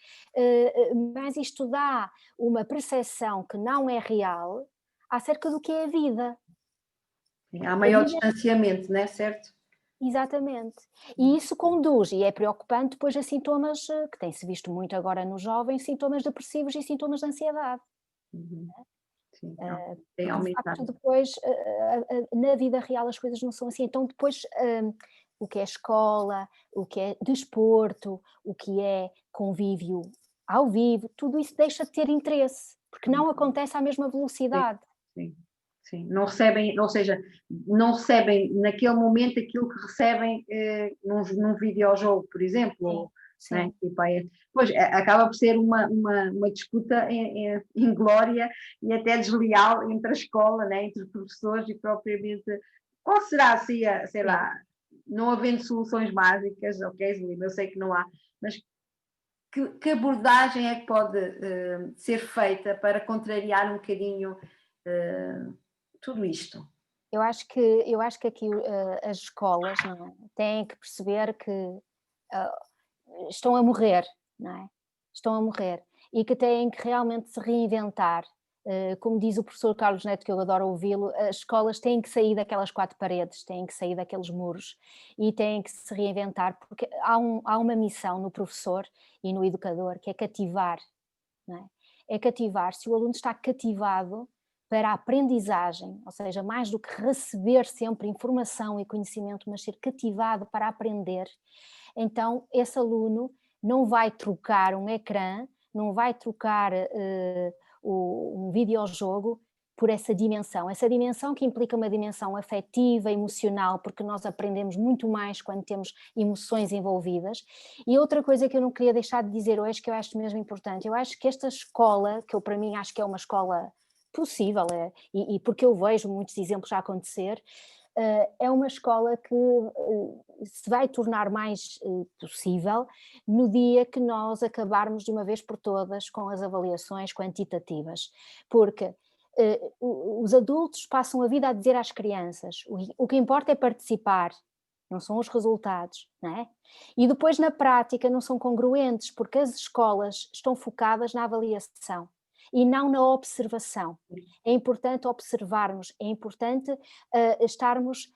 mais isto dá uma percepção que não é real acerca do que é a vida. Há maior distanciamento, não é certo? Exatamente. E isso conduz, e é preocupante depois a sintomas que tem-se visto muito agora nos jovens, sintomas depressivos e sintomas de ansiedade. Uhum. Sim, tem Porque de aumentado. facto depois na vida real as coisas não são assim. Então depois o que é escola, o que é desporto, o que é convívio ao vivo, tudo isso deixa de ter interesse, porque não acontece à mesma velocidade. Sim, sim. Não recebem, ou seja, não recebem naquele momento aquilo que recebem num videojogo, por exemplo. Sim, Né? sim. Tipo, pois, acaba por ser uma disputa em glória e até desleal entre a escola, né? Entre os professores e propriamente. Ou será, sei lá, não havendo soluções mágicas, ok, Zulima, eu sei que não há, mas que abordagem é que pode ser feita para contrariar um bocadinho tudo isto? Eu acho que aqui as escolas, não é, têm que perceber que estão a morrer, não é? Estão a morrer e que têm que realmente se reinventar. Como diz o professor Carlos Neto, que eu adoro ouvi-lo, as escolas têm que sair daquelas quatro paredes, têm que sair daqueles muros e têm que se reinventar, porque há uma missão no professor e no educador, que é cativar, não é? É cativar. Se o aluno está cativado para a aprendizagem, ou seja, mais do que receber sempre informação e conhecimento, mas ser cativado para aprender, então esse aluno não vai trocar um ecrã, não vai trocar um videojogo por essa dimensão que implica uma dimensão afetiva, emocional, porque nós aprendemos muito mais quando temos emoções envolvidas. E outra coisa que eu não queria deixar de dizer hoje, que eu acho mesmo importante, eu acho que esta escola, que eu para mim acho que é uma escola possível, e porque eu vejo muitos exemplos a acontecer, é uma escola que se vai tornar mais possível no dia que nós acabarmos de uma vez por todas com as avaliações quantitativas, porque os adultos passam a vida a dizer às crianças, o que importa é participar, não são os resultados, não é? E depois na prática não são congruentes, porque as escolas estão focadas na avaliação e não na observação. É importante observarmos, é importante estarmos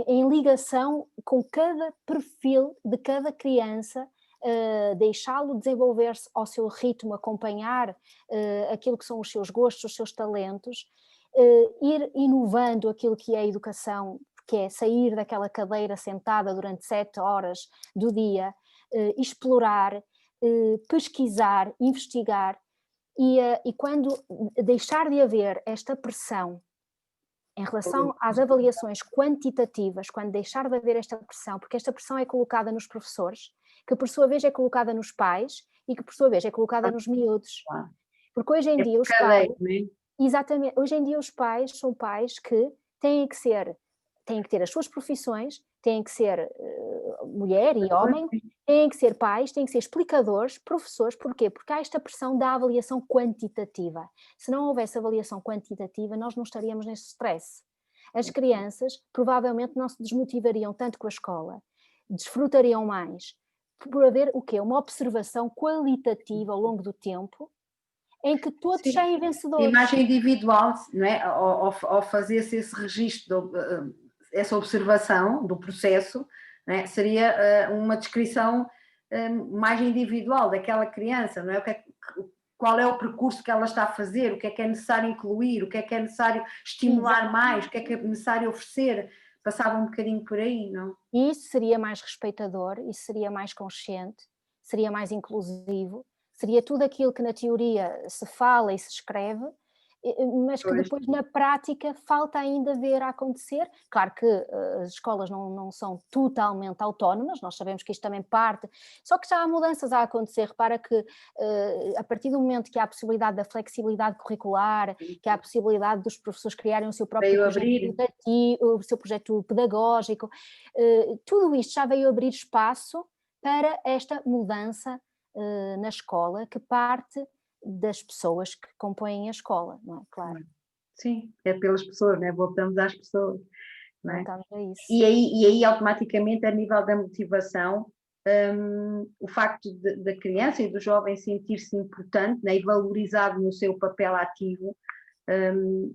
em ligação com cada perfil de cada criança, deixá-lo desenvolver-se ao seu ritmo, acompanhar aquilo que são os seus gostos, os seus talentos, ir inovando aquilo que é a educação, que é sair daquela cadeira sentada durante 7 horas do dia, explorar, pesquisar, investigar, e quando deixar de haver esta pressão em relação às avaliações quantitativas, quando deixar de haver esta pressão, porque esta pressão é colocada nos professores, que por sua vez é colocada nos pais e que por sua vez é colocada nos miúdos. Porque hoje em dia os pais, exatamente, hoje em dia os pais são pais que têm que ter as suas profissões, têm que ser mulher e homem, têm que ser pais, têm que ser explicadores, professores. Porquê? Porque há esta pressão da avaliação quantitativa. Se não houvesse avaliação quantitativa, nós não estaríamos neste stress. As crianças provavelmente não se desmotivariam tanto com a escola, desfrutariam mais por haver o quê? Uma observação qualitativa ao longo do tempo, em que todos Sim. saem A vencedores. imagem individual, não é? Ao fazer-se esse registro, essa observação do processo, não é? Seria uma descrição mais individual daquela criança, não é? Qual é o percurso que ela está a fazer, o que é necessário incluir, o que é necessário estimular mais, o que é necessário oferecer, passava um bocadinho por aí, não? E isso seria mais respeitador, isso seria mais consciente, seria mais inclusivo, seria tudo aquilo que na teoria se fala e se escreve, mas que depois na prática falta ainda ver a acontecer. Claro que as escolas não são totalmente autónomas, nós sabemos que isto também parte, só que já há mudanças a acontecer. Repara que a partir do momento que há a possibilidade da flexibilidade curricular, que há a possibilidade dos professores criarem o seu próprio projeto educativo, o seu projeto pedagógico, tudo isto já veio abrir espaço para esta mudança na escola, que parte das pessoas que compõem a escola, não é? Claro. Sim, é pelas pessoas, não é? Voltamos às pessoas, não é? Voltamos a isso. E aí automaticamente, a nível da motivação, o facto da criança e do jovem sentir-se importante, né, e valorizado no seu papel ativo,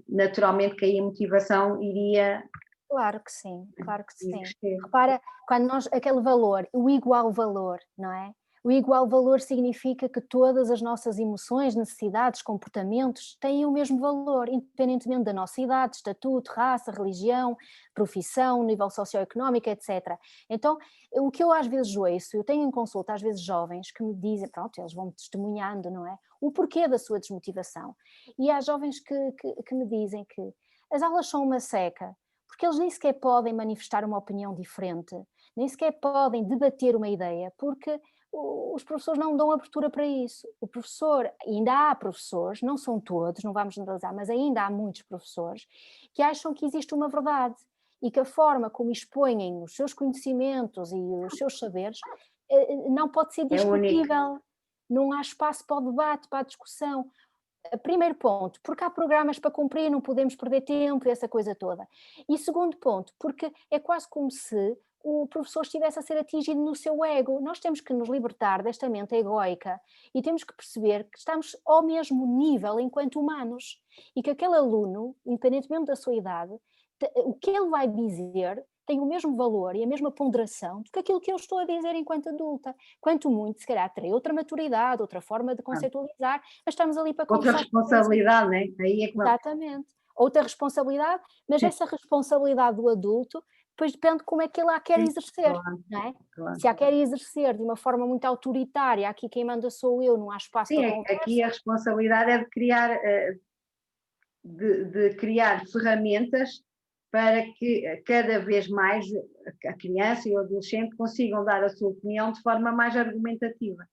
naturalmente que aí a motivação iria... Claro que sim, claro que sim. Crescer. Repara, quando aquele valor, o igual valor, não é? O igual valor significa que todas as nossas emoções, necessidades, comportamentos têm o mesmo valor, independentemente da nossa idade, estatuto, raça, religião, profissão, nível socioeconómico, etc. Então, o que eu às vezes ouço, eu tenho em consulta às vezes jovens que me dizem, pronto, eles vão-me testemunhando, não é? O porquê da sua desmotivação. E há jovens que me dizem que as aulas são uma seca, porque eles nem sequer podem manifestar uma opinião diferente, nem sequer podem debater uma ideia, porque os professores não dão abertura para isso. O professor, ainda há professores, não são todos, não vamos generalizar, mas ainda há muitos professores que acham que existe uma verdade e que a forma como expõem os seus conhecimentos e os seus saberes não pode ser discutível. Não há espaço para o debate, para a discussão. Primeiro ponto, porque há programas para cumprir, não podemos perder tempo, essa coisa toda. E segundo ponto, porque é quase como se o professor estivesse a ser atingido no seu ego. Nós temos que nos libertar desta mente egoica e temos que perceber que estamos ao mesmo nível enquanto humanos e que aquele aluno, independentemente da sua idade, o que ele vai dizer tem o mesmo valor e a mesma ponderação do que aquilo que eu estou a dizer enquanto adulta. Quanto muito, se calhar, terei outra maturidade, outra forma de conceitualizar, mas estamos ali para conversar. Outra responsabilidade, não é? Aí é que exatamente. Outra responsabilidade, mas essa responsabilidade do adulto depois depende de como é que ele a quer exercer, claro, não é? claro. Se a quer exercer de uma forma muito autoritária, aqui quem manda sou eu, não há espaço para conversa. Aqui a responsabilidade é de criar, de criar ferramentas para que cada vez mais a criança e o adolescente consigam dar a sua opinião de forma mais argumentativa.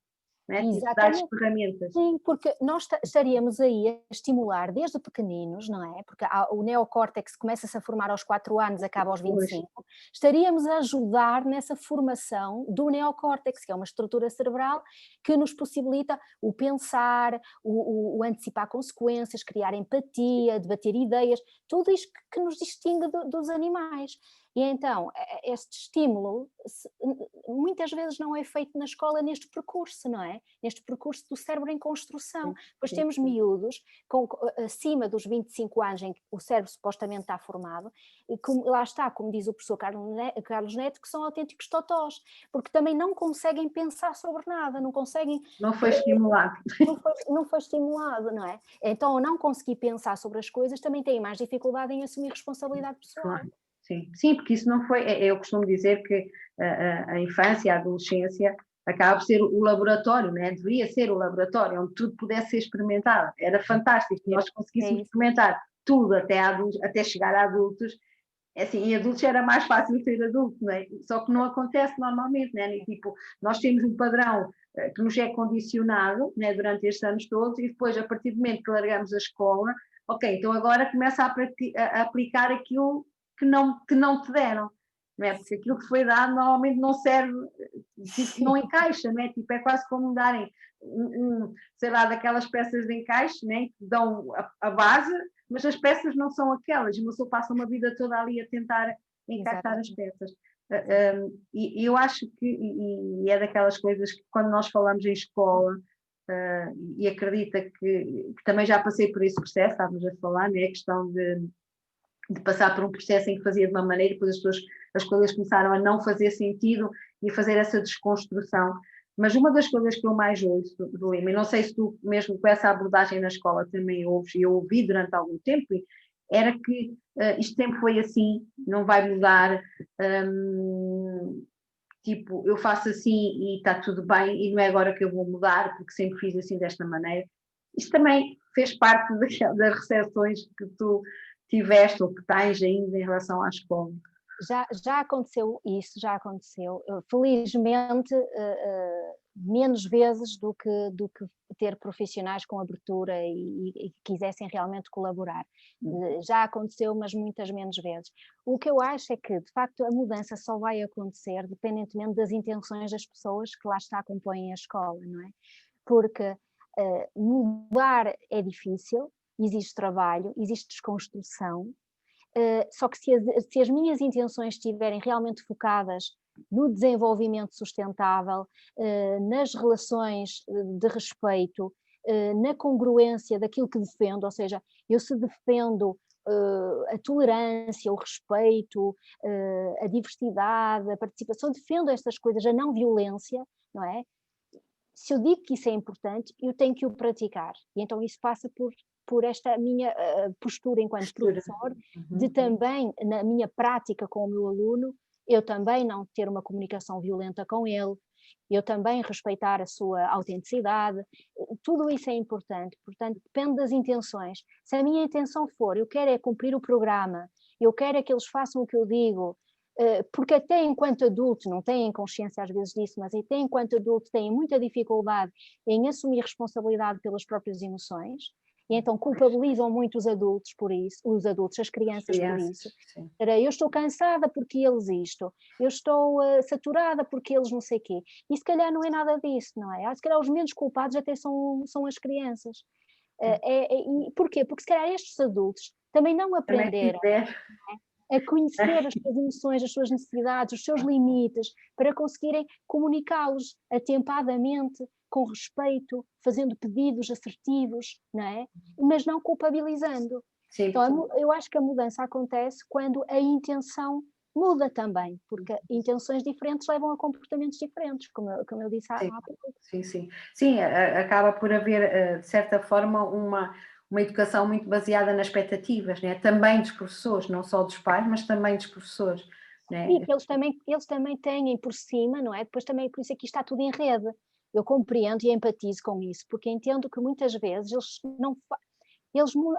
Não é? Dar-lhes ferramentas. Sim, porque nós estaríamos aí a estimular desde pequeninos, não é? Porque o neocórtex começa-se a formar aos 4 anos, acaba aos 25. Estaríamos a ajudar nessa formação do neocórtex, que é uma estrutura cerebral que nos possibilita o pensar, o antecipar consequências, criar empatia, debater ideias, tudo isto que nos distingue dos animais. E então, este estímulo muitas vezes não é feito na escola neste percurso, não é? Neste percurso do cérebro em construção. Pois temos miúdos acima dos 25 anos em que o cérebro supostamente está formado, e lá está, como diz o professor Carlos Neto, que são autênticos totós, porque também não conseguem pensar sobre nada, não conseguem... Não foi estimulado. Não foi estimulado, não é? Então, ao não conseguir pensar sobre as coisas, também têm mais dificuldade em assumir responsabilidade pessoal. Claro. Sim, porque isso não foi, eu costumo dizer que a infância, a adolescência acaba por ser o laboratório, né? Deveria ser o laboratório onde tudo pudesse ser experimentado, era fantástico, nós conseguíssemos experimentar tudo até chegar a adultos. Assim, em adultos era mais fácil ser adulto, não é? Só que não acontece normalmente, né? Tipo, nós temos um padrão que nos é condicionado, né, durante estes anos todos, e depois, a partir do momento que largamos a escola, ok, então agora começa a aplicar aquilo que não te deram, não é? Porque aquilo que foi dado normalmente não serve, tipo, não encaixa, não é? Tipo, é quase como darem sei lá, daquelas peças de encaixe, né? Que dão a base, mas as peças não são aquelas, uma pessoa passa uma vida toda ali a tentar encaixar as peças. E eu acho que, e é daquelas coisas que quando nós falamos em escola, e acredita que também já passei por esse processo, estávamos a falar, né, a questão de passar por um processo em que fazia de uma maneira e depois as coisas começaram a não fazer sentido e fazer essa desconstrução. Mas uma das coisas que eu mais ouço do Lima, e não sei se tu mesmo com essa abordagem na escola também ouves, e eu ouvi durante algum tempo, era que isto sempre foi assim, não vai mudar, tipo, eu faço assim e está tudo bem e não é agora que eu vou mudar porque sempre fiz assim desta maneira. Isto também fez parte das recepções que tu tiveste ou que tens ainda em relação à escola. Já aconteceu isso, já aconteceu. Felizmente, menos vezes do que ter profissionais com abertura e que quisessem realmente colaborar. Já aconteceu, mas muitas menos vezes. O que eu acho é que, de facto, a mudança só vai acontecer dependentemente das intenções das pessoas que lá compõem a escola, não é? Porque mudar é difícil, existe trabalho, existe desconstrução. Só que se as minhas intenções estiverem realmente focadas no desenvolvimento sustentável, nas relações de respeito, na congruência daquilo que defendo, ou seja, eu se defendo a tolerância, o respeito, a diversidade, a participação, defendo estas coisas, a não violência, não é? Se eu digo que isso é importante, eu tenho que o praticar. E então isso passa por esta minha postura enquanto professor, de também, na minha prática com o meu aluno, eu também não ter uma comunicação violenta com ele, eu também respeitar a sua autenticidade, tudo isso é importante, portanto depende das intenções. Se a minha intenção for, eu quero é cumprir o programa, eu quero é que eles façam o que eu digo, porque até enquanto adulto, não têm consciência às vezes disso, mas até enquanto adulto têm muita dificuldade em assumir responsabilidade pelas próprias emoções, e então culpabilizam muito os adultos por isso, as crianças por isso. Eu estou cansada porque eles isto, eu estou saturada porque eles não sei quê. E se calhar não é nada disso, não é? Se calhar os menos culpados até são as crianças. Porquê? Porque se calhar estes adultos também não aprenderam a conhecer as suas emoções, as suas necessidades, os seus limites, para conseguirem comunicá-los atempadamente, com respeito, fazendo pedidos assertivos, não é? Mas não culpabilizando. Sim. Então, eu acho que a mudança acontece quando a intenção muda também, porque intenções diferentes levam a comportamentos diferentes, como eu disse há pouco. Sim, acaba por haver, de certa forma, uma educação muito baseada nas expectativas, né? Também dos professores, não só dos pais, mas também dos professores. Né? E que eles também têm por cima, não é? Depois também, por isso aqui está tudo em rede. Eu compreendo e empatizo com isso, porque entendo que muitas vezes eles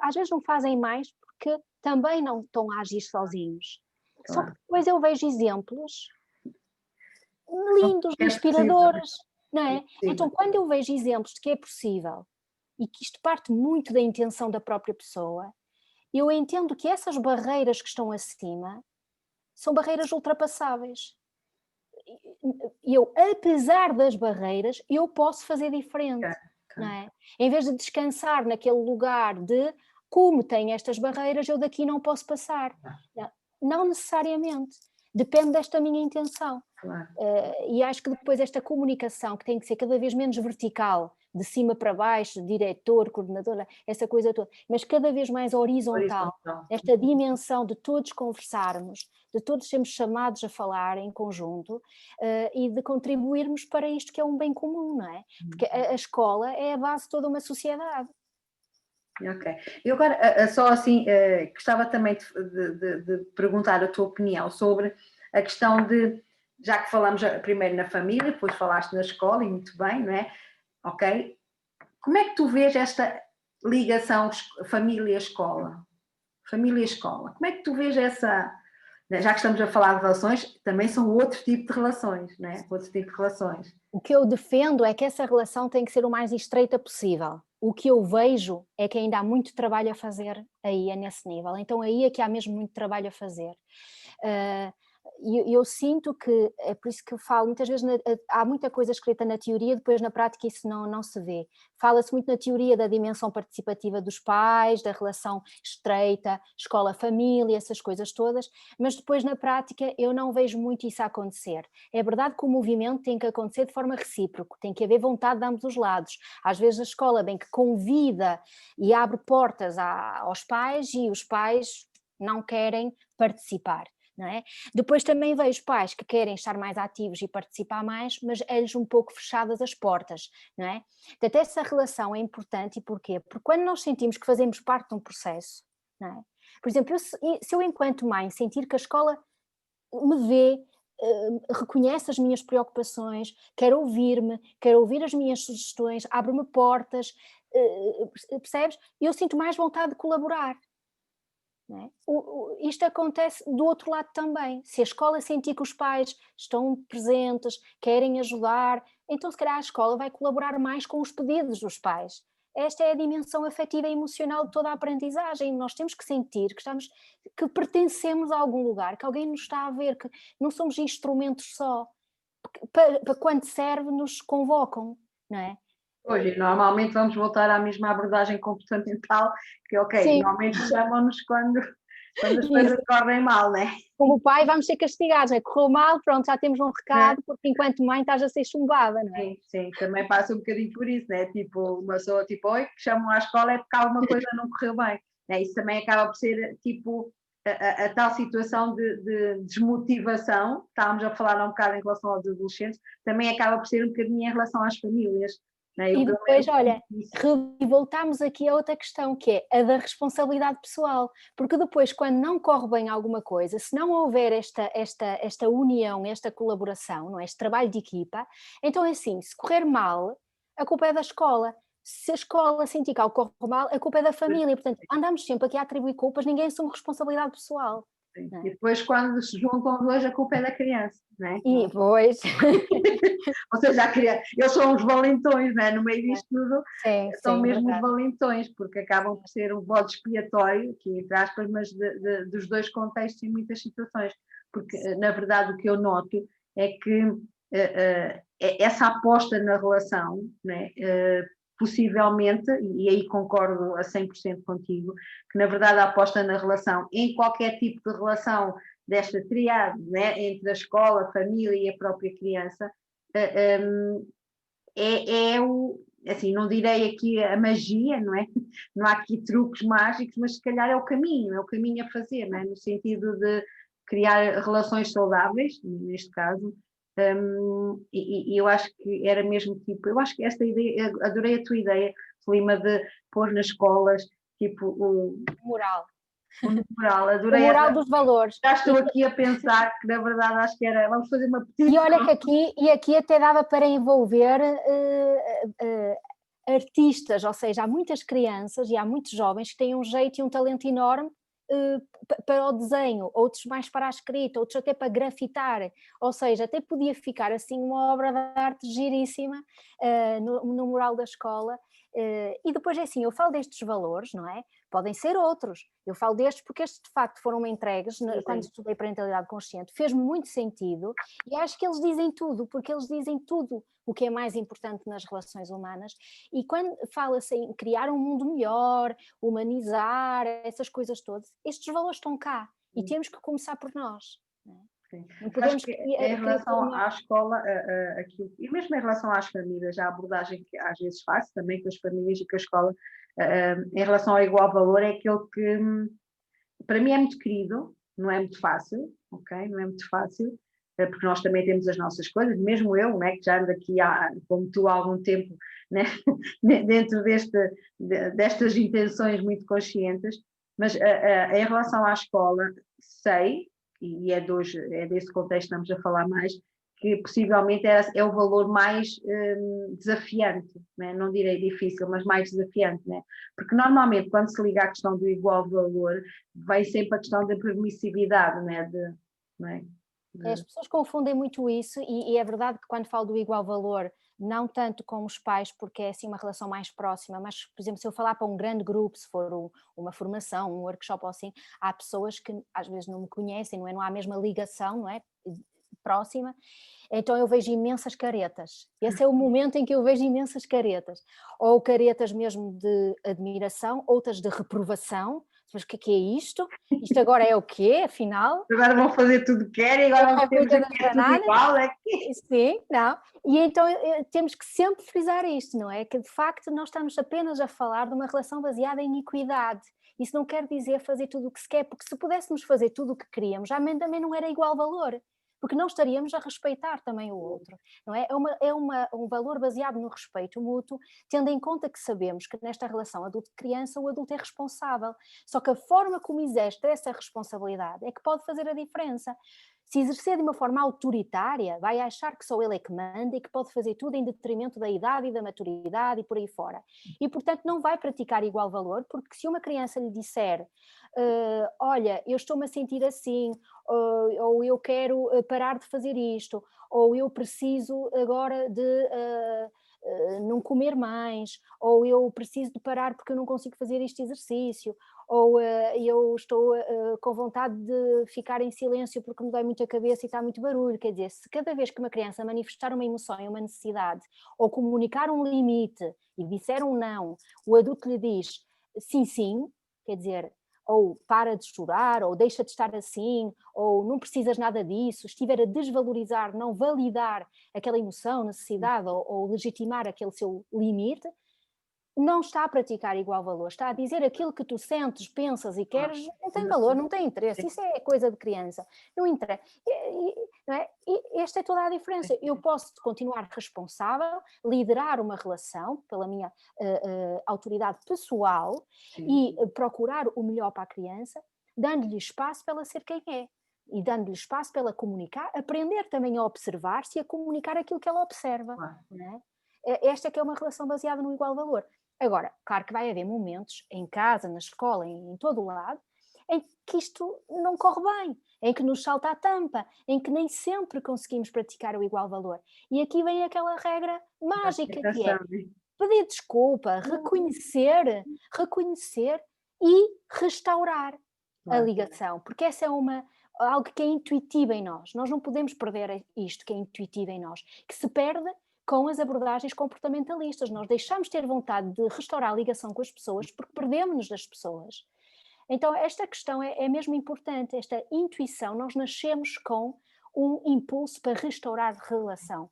às vezes não fazem mais porque também não estão a agir sozinhos. Claro. Só que depois eu vejo exemplos lindos, inspiradores, não é? Então, quando eu vejo exemplos de que é possível e que isto parte muito da intenção da própria pessoa, eu entendo que essas barreiras que estão acima são barreiras ultrapassáveis. Eu, apesar das barreiras, eu posso fazer diferente, não é? Em vez de descansar naquele lugar de como tem estas barreiras, eu daqui não posso passar. Não necessariamente. Depende desta minha intenção. Claro. E acho que depois esta comunicação, que tem que ser cada vez menos vertical, de cima para baixo, diretor, coordenadora, essa coisa toda, mas cada vez mais horizontal. Esta dimensão de todos conversarmos, de todos sermos chamados a falar em conjunto e de contribuirmos para isto que é um bem comum, não é? Porque a escola é a base de toda uma sociedade. Ok. Eu agora, só assim, gostava também de perguntar a tua opinião sobre a questão de, já que falamos primeiro na família, depois falaste na escola, e muito bem, não é? Ok? Como é que tu vês esta ligação família-escola? Família-escola. Como é que tu vês essa... Já que estamos a falar de relações, também são outro tipo de relações, não é? Outro tipo de relações. O que eu defendo é que essa relação tem que ser o mais estreita possível. O que eu vejo é que ainda há muito trabalho a fazer aí, nesse nível. Então aí é que há mesmo muito trabalho a fazer. eu sinto que, é por isso que eu falo, muitas vezes há muita coisa escrita na teoria, depois na prática isso não se vê. Fala-se muito na teoria da dimensão participativa dos pais, da relação estreita, escola-família, essas coisas todas, mas depois na prática eu não vejo muito isso a acontecer. É verdade que o movimento tem que acontecer de forma recíproca, tem que haver vontade de ambos os lados. Às vezes a escola bem que convida e abre portas aos pais e os pais não querem participar. Não é? Depois também vejo pais que querem estar mais ativos e participar mais, mas eles um pouco fechadas as portas, não é? Portanto, essa relação é importante, e porquê? Porque quando nós sentimos que fazemos parte de um processo, não é? Por exemplo, se eu enquanto mãe sentir que a escola me vê, reconhece as minhas preocupações, quer ouvir-me, quer ouvir as minhas sugestões, abre-me portas, percebes? Eu sinto mais vontade de colaborar. Não é? Isto acontece do outro lado também. Se a escola sentir que os pais estão presentes, querem ajudar, então se calhar a escola vai colaborar mais com os pedidos dos pais. Esta é a dimensão afetiva e emocional de toda a aprendizagem. Nós temos que sentir que pertencemos a algum lugar, que alguém nos está a ver, que não somos instrumentos só. Para quando serve, nos convocam, não é? Hoje, normalmente vamos voltar à mesma abordagem comportamental, que Sim. normalmente chamam-nos quando as coisas correm mal, não é? Como pai vamos ser castigados, é? Correu mal, pronto, já temos um recado, porque enquanto mãe estás a ser chumbada, não é? Sim, sim, também passa um bocadinho por isso, né? Tipo, uma pessoa tipo, oi, que chamam à escola é porque alguma coisa não correu bem, né? Isso também acaba por ser, tipo, a tal situação de desmotivação, estávamos a falar um bocado em relação aos adolescentes, também acaba por ser um bocadinho em relação às famílias. E depois, olha, voltamos aqui a outra questão, que é a da responsabilidade pessoal, porque depois, quando não corre bem alguma coisa, se não houver esta união, esta colaboração, não é? Este trabalho de equipa, então é assim, se correr mal, a culpa é da escola. Se a escola sentir que algo corre mal, a culpa é da família. Portanto, andamos sempre aqui a atribuir culpas, ninguém assume responsabilidade pessoal. E depois, quando se juntam os dois, a culpa é da criança, não é? E depois... Ou seja, eles são os valentões, não é? No meio disto tudo, são mesmo os valentões, porque acabam por ser um bode expiatório, aqui entre aspas, mas dos dois contextos em muitas situações. Porque, na verdade, o que eu noto é que essa aposta na relação, não é? Possivelmente, e aí concordo a 100% contigo, que na verdade a aposta na relação, em qualquer tipo de relação desta triade, né, entre a escola, a família e a própria criança, assim, não direi aqui a magia, não é? Não há aqui truques mágicos, mas se calhar é o caminho a fazer, não é? No sentido de criar relações saudáveis, neste caso. E eu acho que era mesmo tipo, eu acho que esta ideia, adorei a tua ideia, Lima, de pôr nas escolas tipo o moral. Adorei. O moral dos valores. Já estou aqui a pensar que na verdade acho que era, vamos fazer uma petita. E olha que aqui até dava para envolver artistas, ou seja, há muitas crianças e há muitos jovens que têm um jeito e um talento enorme para o desenho, outros mais para a escrita, outros até para grafitar, ou seja, até podia ficar assim uma obra de arte giríssima no mural da escola. E depois é assim, eu falo destes valores, não é? Podem ser outros, eu falo destes porque estes de facto foram entregues quando estudei parentalidade consciente, fez-me muito sentido e acho que eles dizem tudo, porque eles dizem tudo o que é mais importante nas relações humanas. E quando fala-se em criar um mundo melhor, humanizar, essas coisas todas, estes valores estão cá e temos que começar por nós. Não é? Não podemos. Acho que em relação à escola, e mesmo em relação às famílias, a abordagem que às vezes faço também com as famílias e com a escola, em relação ao igual valor, é aquele que para mim é muito querido, não é muito fácil, ok? Não é muito fácil, porque nós também temos as nossas coisas, mesmo eu, né, que já ando aqui como tu há algum tempo, né, dentro destas intenções muito conscientes, mas em relação à escola, sei, e é desse contexto que estamos a falar mais, que possivelmente é o valor mais desafiante, né? Não direi difícil, mas mais desafiante, né? Porque normalmente quando se liga à questão do igual valor, vai sempre a questão da permissividade, né? As pessoas confundem muito isso e é verdade que quando falo do igual valor não tanto com os pais, porque é assim uma relação mais próxima, mas, por exemplo, se eu falar para um grande grupo, se for uma formação, um workshop ou assim, há pessoas que às vezes não me conhecem, não há a mesma ligação, não é? Próxima, então eu vejo imensas caretas. Esse é o momento em que eu vejo imensas caretas, ou caretas mesmo de admiração, outras de reprovação. Mas o que é isto? Isto agora é o quê, afinal? Agora vão fazer tudo que querem, agora vão ter tudo igual, é que... Sim, não. E então temos que sempre frisar isto, não é? Que de facto nós estamos apenas a falar de uma relação baseada em equidade. Isso não quer dizer fazer tudo o que se quer, porque se pudéssemos fazer tudo o que queríamos, já também não era igual valor, porque não estaríamos a respeitar também o outro, não é? Um valor baseado no respeito mútuo, tendo em conta que sabemos que nesta relação adulto-criança o adulto é responsável, só que a forma como exerce essa responsabilidade é que pode fazer a diferença. Se exercer de uma forma autoritária, vai achar que só ele é que manda e que pode fazer tudo em detrimento da idade e da maturidade e por aí fora. E, portanto, não vai praticar igual valor, porque se uma criança lhe disser olha, eu estou-me a sentir assim, ou eu quero parar de fazer isto, ou eu preciso agora de não comer mais, ou eu preciso de parar porque eu não consigo fazer este exercício, ou eu estou com vontade de ficar em silêncio porque me dói muito a cabeça e está muito barulho. Quer dizer, se cada vez que uma criança manifestar uma emoção e uma necessidade, ou comunicar um limite e disser um não, o adulto lhe diz sim, sim, quer dizer, ou para de chorar, ou deixa de estar assim, ou não precisas nada disso, estiver a desvalorizar, não validar aquela emoção, necessidade, ou legitimar aquele seu limite, não está a praticar igual valor, está a dizer aquilo que tu sentes, pensas e queres, não tem valor, não tem interesse, isso é coisa de criança, não interessa. Não é? E esta é toda a diferença. Eu posso continuar responsável, liderar uma relação pela minha autoridade pessoal e procurar o melhor para a criança, dando-lhe espaço para ela ser quem é. E dando-lhe espaço para ela comunicar, aprender também a observar-se e a comunicar aquilo que ela observa. Não é? Esta é que é uma relação baseada no igual valor. Agora, claro que vai haver momentos, em casa, na escola, em todo o lado, em que isto não corre bem, em que nos salta a tampa, em que nem sempre conseguimos praticar o igual valor. E aqui vem aquela regra mágica que é pedir desculpa, reconhecer e restaurar a ligação, porque essa é algo que é intuitivo em nós. Nós não podemos perder isto que é intuitivo em nós, que se perde com as abordagens comportamentalistas. Nós deixamos de ter vontade de restaurar a ligação com as pessoas porque perdemos-nos das pessoas. Então esta questão é mesmo importante, esta intuição, nós nascemos com um impulso para restaurar relação.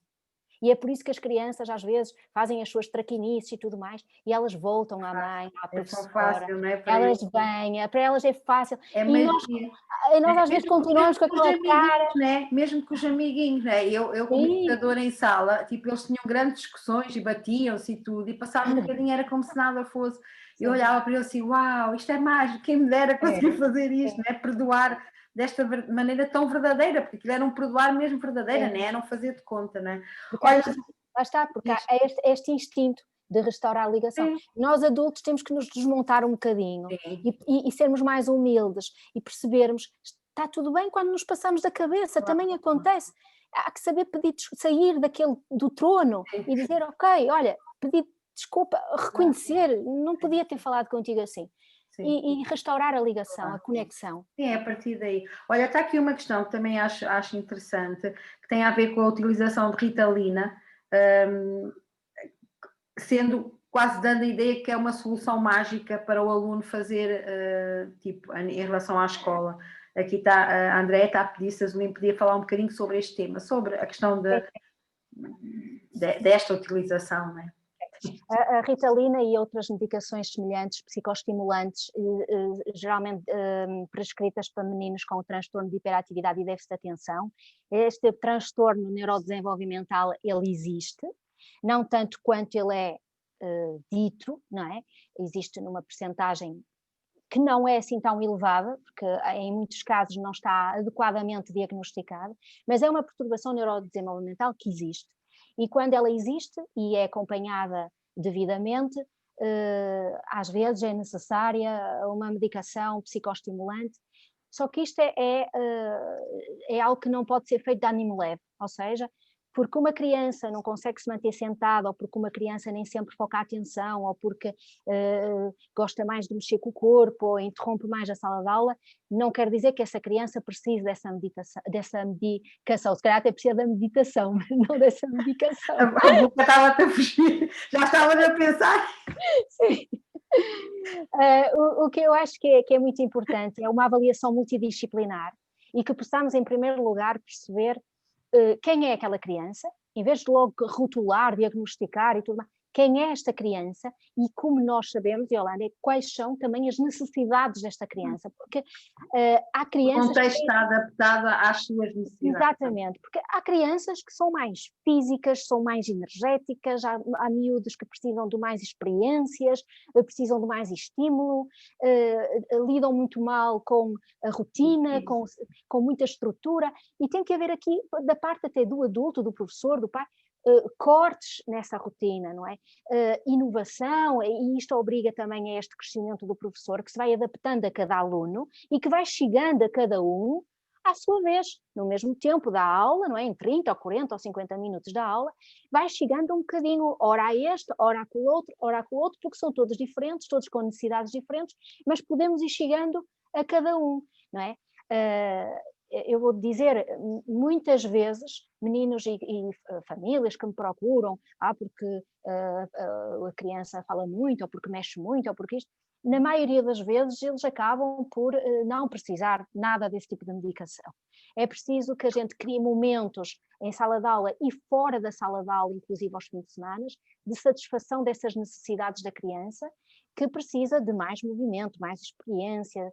E é por isso que as crianças às vezes fazem as suas traquinices e tudo mais, e elas voltam à mãe, à professora, fácil, não é? elas vêm, para elas é fácil. É e nós às vezes continuamos com aquela cara... Né? Mesmo com os amiguinhos, né? Eu como educadora em sala, tipo, eles tinham grandes discussões e batiam-se e tudo, e passava um bocadinho, era como se nada fosse. Eu olhava para ele assim, uau, isto é mágico, quem me dera conseguir fazer isto, né? Perdoar desta maneira tão verdadeira, porque aquilo era um perdoar mesmo verdadeira, né? Era um fazer de conta, né? Olha, lá está, porque há este instinto de restaurar a ligação. Nós adultos temos que nos desmontar um bocadinho e sermos mais humildes e percebermos que está tudo bem quando nos passamos da cabeça, também acontece. Há que saber sair do trono e dizer, ok, olha, pedir desculpa, reconhecer, não podia ter falado contigo assim. E restaurar a ligação, a conexão. Sim, é a partir daí. Olha, está aqui uma questão que também acho interessante, que tem a ver com a utilização de Ritalina, sendo quase dando a ideia que é uma solução mágica para o aluno fazer, tipo, em relação à escola. Aqui está, a Andréa está a pedir se a Zulin podia falar um bocadinho sobre este tema, sobre a questão desta utilização, não é? A Ritalina e outras medicações semelhantes, psicoestimulantes, geralmente prescritas para meninos com o transtorno de hiperatividade e déficit de atenção. Este transtorno neurodesenvolvimental, ele existe, não tanto quanto ele é dito, não é? Existe numa percentagem que não é assim tão elevada, porque em muitos casos não está adequadamente diagnosticada, mas é uma perturbação neurodesenvolvimental que existe. E quando ela existe e é acompanhada devidamente, às vezes é necessária uma medicação psicoestimulante, só que isto é algo que não pode ser feito de ânimo leve, ou seja, porque uma criança não consegue se manter sentada, ou porque uma criança nem sempre foca a atenção, ou porque gosta mais de mexer com o corpo, ou interrompe mais a sala de aula, não quer dizer que essa criança precise dessa medicação. Se calhar até precisa da meditação, mas não dessa medicação. A boca estava a fugir, já estava a pensar. Sim. O que eu acho que é muito importante é uma avaliação multidisciplinar e que possamos, em primeiro lugar, perceber quem é aquela criança, em vez de logo rotular, diagnosticar e tudo mais, quem é esta criança e como nós sabemos, Yolanda, quais são também as necessidades desta criança, porque há crianças... O contexto está adaptado às suas necessidades. Exatamente, porque há crianças que são mais físicas, são mais energéticas, há miúdos que precisam de mais experiências, precisam de mais estímulo, lidam muito mal com a rotina, com muita estrutura, e tem que haver aqui, da parte até do adulto, do professor, do pai, cortes nessa rotina, não é? Inovação, e isto obriga também a este crescimento do professor, que se vai adaptando a cada aluno e que vai chegando a cada um à sua vez, no mesmo tempo da aula, não é? Em 30 ou 40 ou 50 minutos da aula, vai chegando um bocadinho, ora a este, ora com o outro, porque são todos diferentes, todos com necessidades diferentes, mas podemos ir chegando a cada um, não é? Eu vou dizer, muitas vezes, meninos e famílias que me procuram, porque a criança fala muito, ou porque mexe muito, ou porque isto, na maioria das vezes eles acabam por não precisar nada desse tipo de medicação. É preciso que a gente crie momentos em sala de aula e fora da sala de aula, inclusive aos fins de semana, de satisfação dessas necessidades da criança, que precisa de mais movimento, mais experiência,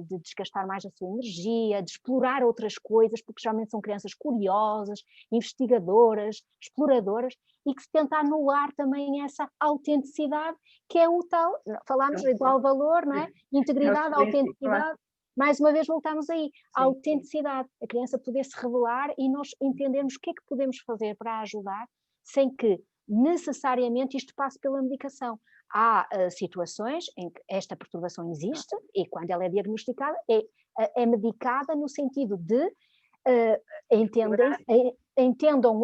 de desgastar mais a sua energia, de explorar outras coisas, porque geralmente são crianças curiosas, investigadoras, exploradoras, e que se tenta anular também essa autenticidade, que é o tal, falámos de igual valor, não é? Integridade, autenticidade. Mais uma vez voltamos aí, a autenticidade, a criança poder se revelar e nós entendermos o que é que podemos fazer para ajudar, sem que necessariamente isto passe pela medicação. Há situações em que esta perturbação existe e quando ela é diagnosticada é medicada no sentido de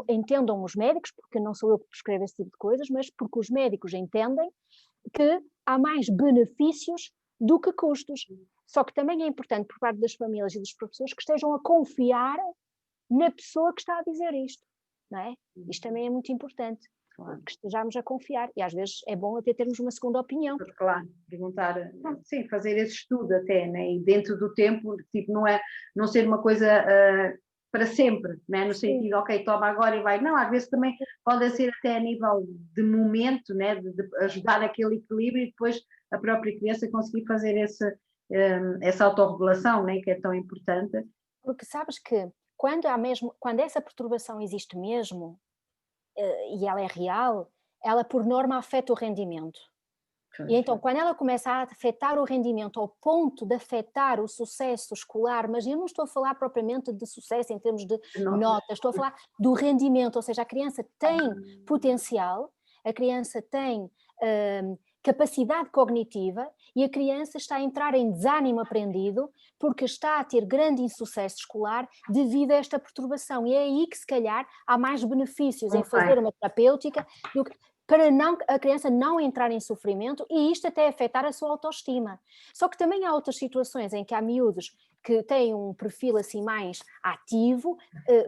entendam os médicos, porque não sou eu que prescrevo esse tipo de coisas, mas porque os médicos entendem que há mais benefícios do que custos. Só que também é importante por parte das famílias e dos professores que estejam a confiar na pessoa que está a dizer isto, não é? Isto também é muito importante. Claro. Que estejamos a confiar, e às vezes é bom até termos uma segunda opinião. Claro, perguntar, sim, fazer esse estudo até, né? E dentro do tempo, tipo, não ser uma coisa para sempre, né? No sentido, ok, toma agora e vai, não, às vezes também pode ser até a nível de momento, né? De ajudar aquele equilíbrio e depois a própria criança conseguir fazer essa autorregulação, né? Que é tão importante. Porque sabes que quando essa perturbação existe mesmo, e ela é real, ela por norma afeta o rendimento. E então quando ela começa a afetar o rendimento ao ponto de afetar o sucesso escolar, mas eu não estou a falar propriamente de sucesso em termos de notas, estou a falar do rendimento, ou seja, a criança tem potencial, a criança tem capacidade cognitiva e a criança está a entrar em desânimo aprendido porque está a ter grande insucesso escolar devido a esta perturbação, e é aí que se calhar há mais benefícios em fazer uma terapêutica para a criança não entrar em sofrimento e isto até afetar a sua autoestima. Só que também há outras situações em que há miúdos que têm um perfil assim mais ativo,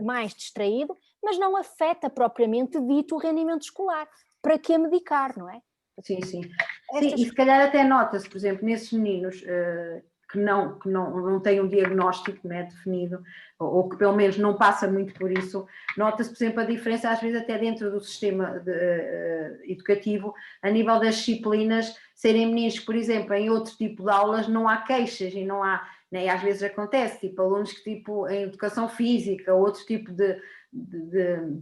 mais distraído, mas não afeta propriamente dito o rendimento escolar. Para que a medicar, não é? Sim. Sim, e se calhar até nota-se, por exemplo, nesses meninos que não têm um diagnóstico, né, definido, ou que pelo menos não passa muito por isso, nota-se, por exemplo, a diferença às vezes até dentro do sistema educativo, a nível das disciplinas, serem meninos que, por exemplo, em outro tipo de aulas não há queixas e não há, né, e às vezes acontece, tipo, alunos que tipo em educação física, outro tipo de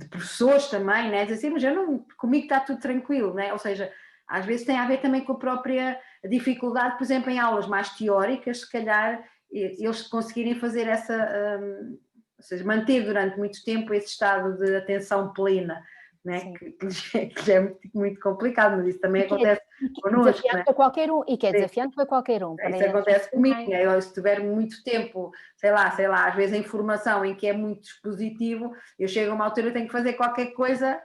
professores também, né, dizem assim, mas comigo está tudo tranquilo, né, ou seja, às vezes tem a ver também com a própria dificuldade, por exemplo, em aulas mais teóricas, se calhar eles conseguirem fazer ou seja, manter durante muito tempo esse estado de atenção plena, né? que já é muito, muito complicado, mas isso também acontece connosco. Desafiante para qualquer um, e que é desafiante para qualquer um. Isso acontece comigo, né? Eu, se tiver muito tempo, sei lá, às vezes a informação em que é muito expositivo, eu chego a uma altura e tenho que fazer qualquer coisa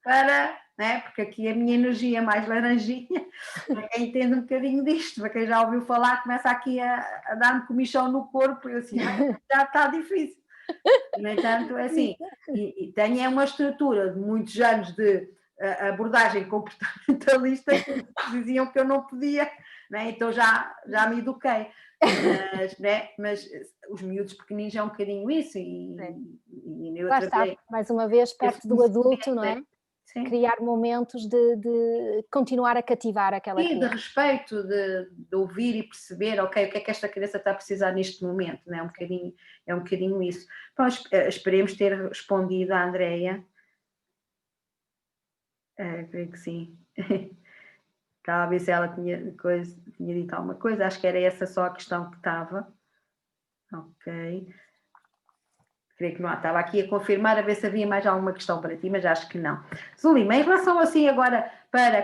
para, né? Porque aqui a minha energia é mais laranjinha, para quem entende um bocadinho disto, para quem já ouviu falar, começa aqui a dar-me comichão no corpo, e eu assim, já está difícil. No entanto, é assim, e tenho uma estrutura de muitos anos de abordagem comportamentalista que diziam que eu não podia, né? Então já me eduquei. Mas os miúdos pequeninos é um bocadinho isso, e eu lá está, mais uma vez, perto do adulto, não é? Sim. Criar momentos de continuar a cativar aquela criança. De respeito, de ouvir e perceber, ok, o que é que esta criança está a precisar neste momento, não é? É um bocadinho isso. Então, esperemos ter respondido à Andreia. Creio que sim. Estava a ver se ela tinha dito alguma coisa, acho que era essa só a questão que estava. Ok. Creio que não. Estava aqui a confirmar, a ver se havia mais alguma questão para ti, mas acho que não. Zulima, em relação assim agora para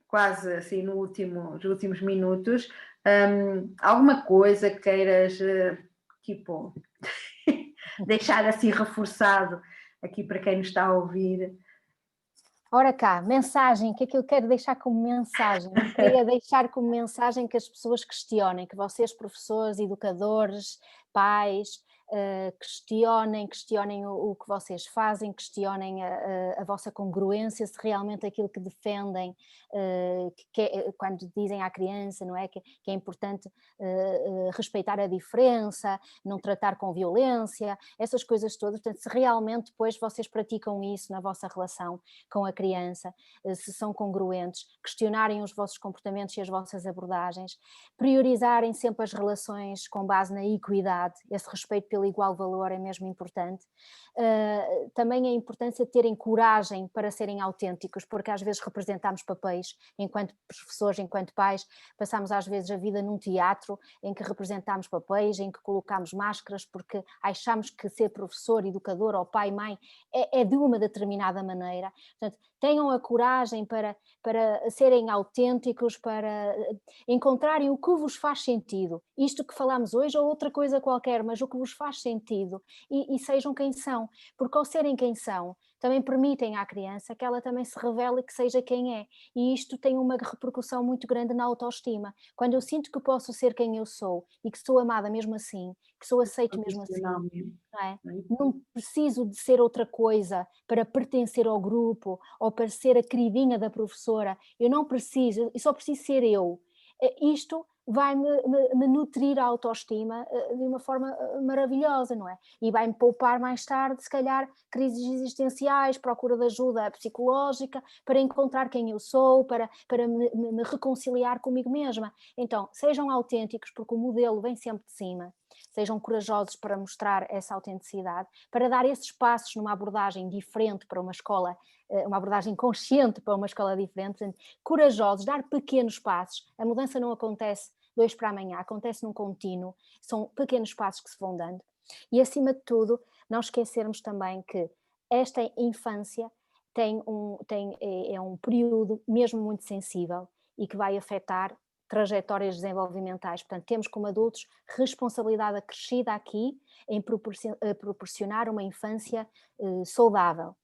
quase assim nos últimos minutos, alguma coisa que queiras tipo deixar assim reforçado aqui para quem nos está a ouvir? Ora cá, mensagem, o que é que eu quero deixar como mensagem? Eu queria deixar como mensagem que as pessoas questionem, que vocês, professores, educadores, pais, questionem o que vocês fazem, questionem a vossa congruência, se realmente aquilo que defendem, quando dizem à criança, não é, que é importante respeitar a diferença, não tratar com violência, essas coisas todas. Portanto, se realmente depois vocês praticam isso na vossa relação com a criança, se são congruentes, questionarem os vossos comportamentos e as vossas abordagens, priorizarem sempre as relações com base na equidade, esse respeito pelo igual valor é mesmo importante. Também a importância de terem coragem para serem autênticos, porque às vezes representamos papéis, enquanto professores, enquanto pais, passamos às vezes a vida num teatro em que representamos papéis, em que colocamos máscaras, porque achamos que ser professor, educador ou pai, mãe é de uma determinada maneira. Portanto, tenham a coragem para serem autênticos, para encontrarem o que vos faz sentido, isto que falamos hoje ou outra coisa qualquer, mas o que vos faz sentido, e sejam quem são, porque ao serem quem são, também permitem à criança que ela também se revele e que seja quem é, e isto tem uma repercussão muito grande na autoestima. Quando eu sinto que posso ser quem eu sou e que sou amada mesmo assim, que sou aceito mesmo assim, não é? Não preciso de ser outra coisa para pertencer ao grupo ou para ser a queridinha da professora, eu não preciso, eu só preciso ser eu. Isto vai-me nutrir a autoestima de uma forma maravilhosa, não é? E vai-me poupar mais tarde, se calhar, crises existenciais, procura de ajuda psicológica, para encontrar quem eu sou, para me reconciliar comigo mesma. Então, sejam autênticos, porque o modelo vem sempre de cima. Sejam corajosos para mostrar essa autenticidade, para dar esses passos numa abordagem diferente para uma escola, uma abordagem consciente para uma escola diferente, portanto, corajosos, dar pequenos passos. A mudança não acontece de hoje para amanhã, acontece num contínuo, são pequenos passos que se vão dando. E acima de tudo, não esquecermos também que esta infância é um período mesmo muito sensível e que vai afetar trajetórias desenvolvimentais. Portanto, temos como adultos responsabilidade acrescida aqui em proporcionar uma infância saudável.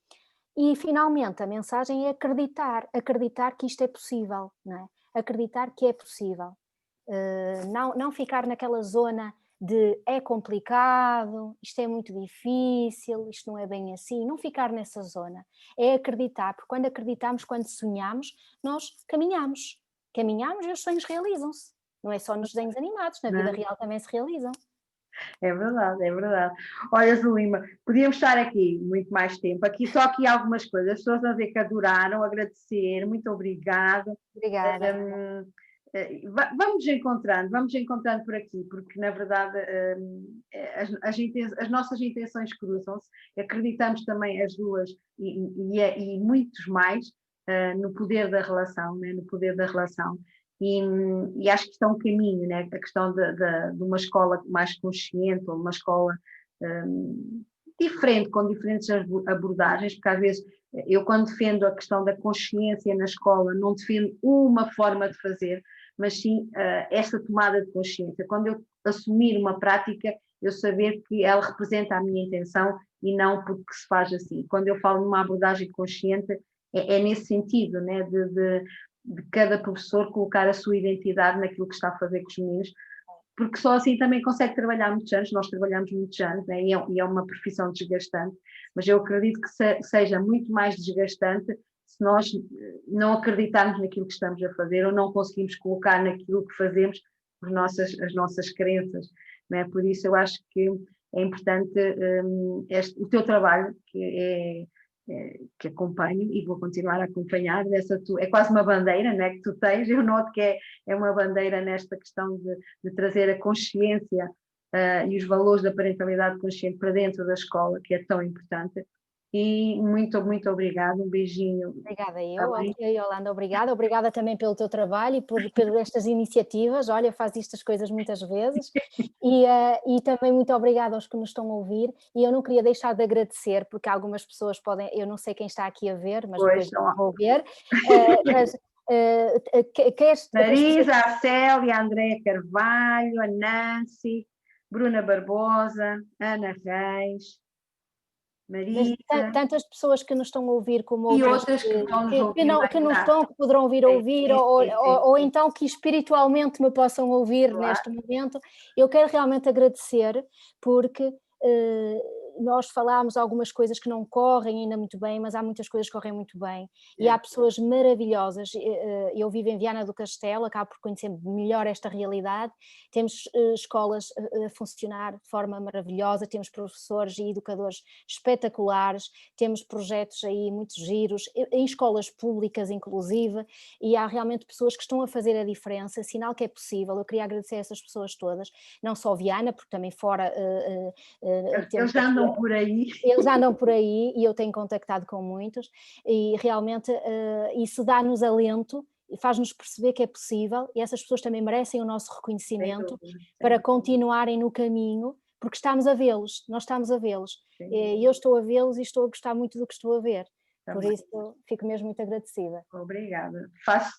E, finalmente, a mensagem é acreditar que isto é possível, não é? Acreditar que é possível. Não ficar naquela zona de é complicado, isto é muito difícil, isto não é bem assim, não ficar nessa zona. É acreditar, porque quando acreditamos, quando sonhamos, nós caminhamos e os sonhos realizam-se. Não é só nos desenhos animados, na vida real também se realizam. É verdade, é verdade. Olha, Zulima, podíamos estar aqui muito mais tempo. Só aqui algumas coisas. As pessoas a ver que adoraram, agradecer, muito obrigado. Obrigada. Vamos encontrando por aqui, porque na verdade as nossas intenções cruzam-se, acreditamos também as duas e muitos mais no poder da relação, né? No poder da relação. E acho que está um caminho, né? A questão de uma escola mais consciente, ou uma escola diferente, com diferentes abordagens, porque às vezes eu quando defendo a questão da consciência na escola, não defendo uma forma de fazer, mas sim esta tomada de consciência. Quando eu assumir uma prática, eu saber que ela representa a minha intenção e não porque se faz assim. Quando eu falo numa abordagem consciente, é nesse sentido, né? De cada professor colocar a sua identidade naquilo que está a fazer com os meninos, porque só assim também consegue trabalhar muitos anos. Nós trabalhamos muitos anos, né? E é uma profissão desgastante, mas eu acredito que seja muito mais desgastante se nós não acreditarmos naquilo que estamos a fazer ou não conseguimos colocar naquilo que fazemos as nossas crenças, né? Por isso eu acho que é importante o teu trabalho, que acompanho e vou continuar a acompanhar, é quase uma bandeira, né, que tu tens. Eu noto que é uma bandeira nesta questão de trazer a consciência e os valores da parentalidade consciente para dentro da escola, que é tão importante. E muito, muito obrigada, um beijinho. Obrigada eu, Yolanda, obrigada também pelo teu trabalho e por estas iniciativas. Olha, faz estas coisas muitas vezes e também muito obrigada aos que nos estão a ouvir, e eu não queria deixar de agradecer, porque algumas pessoas podem, eu não sei quem está aqui a ver, mas depois vou ver, Marisa, a Célia, a Andréa Carvalho, a Nancy, Bruna Barbosa, Ana Reis, Marisa. Tantas pessoas que nos estão a ouvir como e outras que poderão vir a ouvir, ou então que espiritualmente me possam ouvir neste momento. Eu quero realmente agradecer, porque nós falámos algumas coisas que não correm ainda muito bem, mas há muitas coisas que correm muito bem, e há pessoas maravilhosas. Eu vivo em Viana do Castelo, acabo por conhecer melhor esta realidade. Temos escolas a funcionar de forma maravilhosa, temos professores e educadores espetaculares, temos projetos aí muito giros, em escolas públicas inclusive, e há realmente pessoas que estão a fazer a diferença, sinal que é possível. Eu queria agradecer a essas pessoas todas, não só Viana, porque também fora... eles andam por aí. Eles andam por aí e eu tenho contactado com muitos, e realmente isso dá-nos alento e faz-nos perceber que é possível, e essas pessoas também merecem o nosso reconhecimento para continuarem no caminho, porque estamos a vê-los, nós estamos a vê-los, e eu estou a vê-los e estou a gostar muito do que estou a ver. Por isso fico mesmo muito agradecida. Obrigada. Faço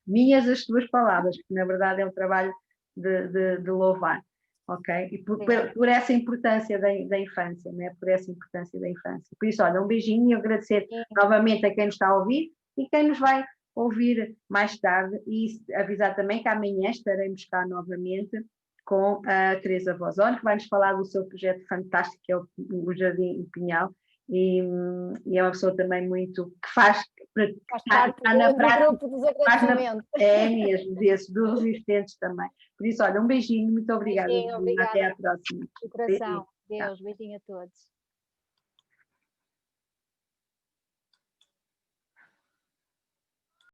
minhas as tuas palavras, que na verdade é um trabalho de louvar. Ok? E por essa importância da infância, né? Por essa importância da infância. Por isso, olha, um beijinho e agradecer novamente a quem nos está a ouvir e quem nos vai ouvir mais tarde, e avisar também que amanhã estaremos cá novamente com a Teresa Vozone, que vai nos falar do seu projeto fantástico, que é o Jardim Pinhal, e é uma pessoa também muito que faz parte do grupo dos agradecimentos. É mesmo, dos resistentes também. Por isso, olha, um beijinho, muito obrigada. Obrigada. Até à próxima. De coração. Deus, beijinho a todos.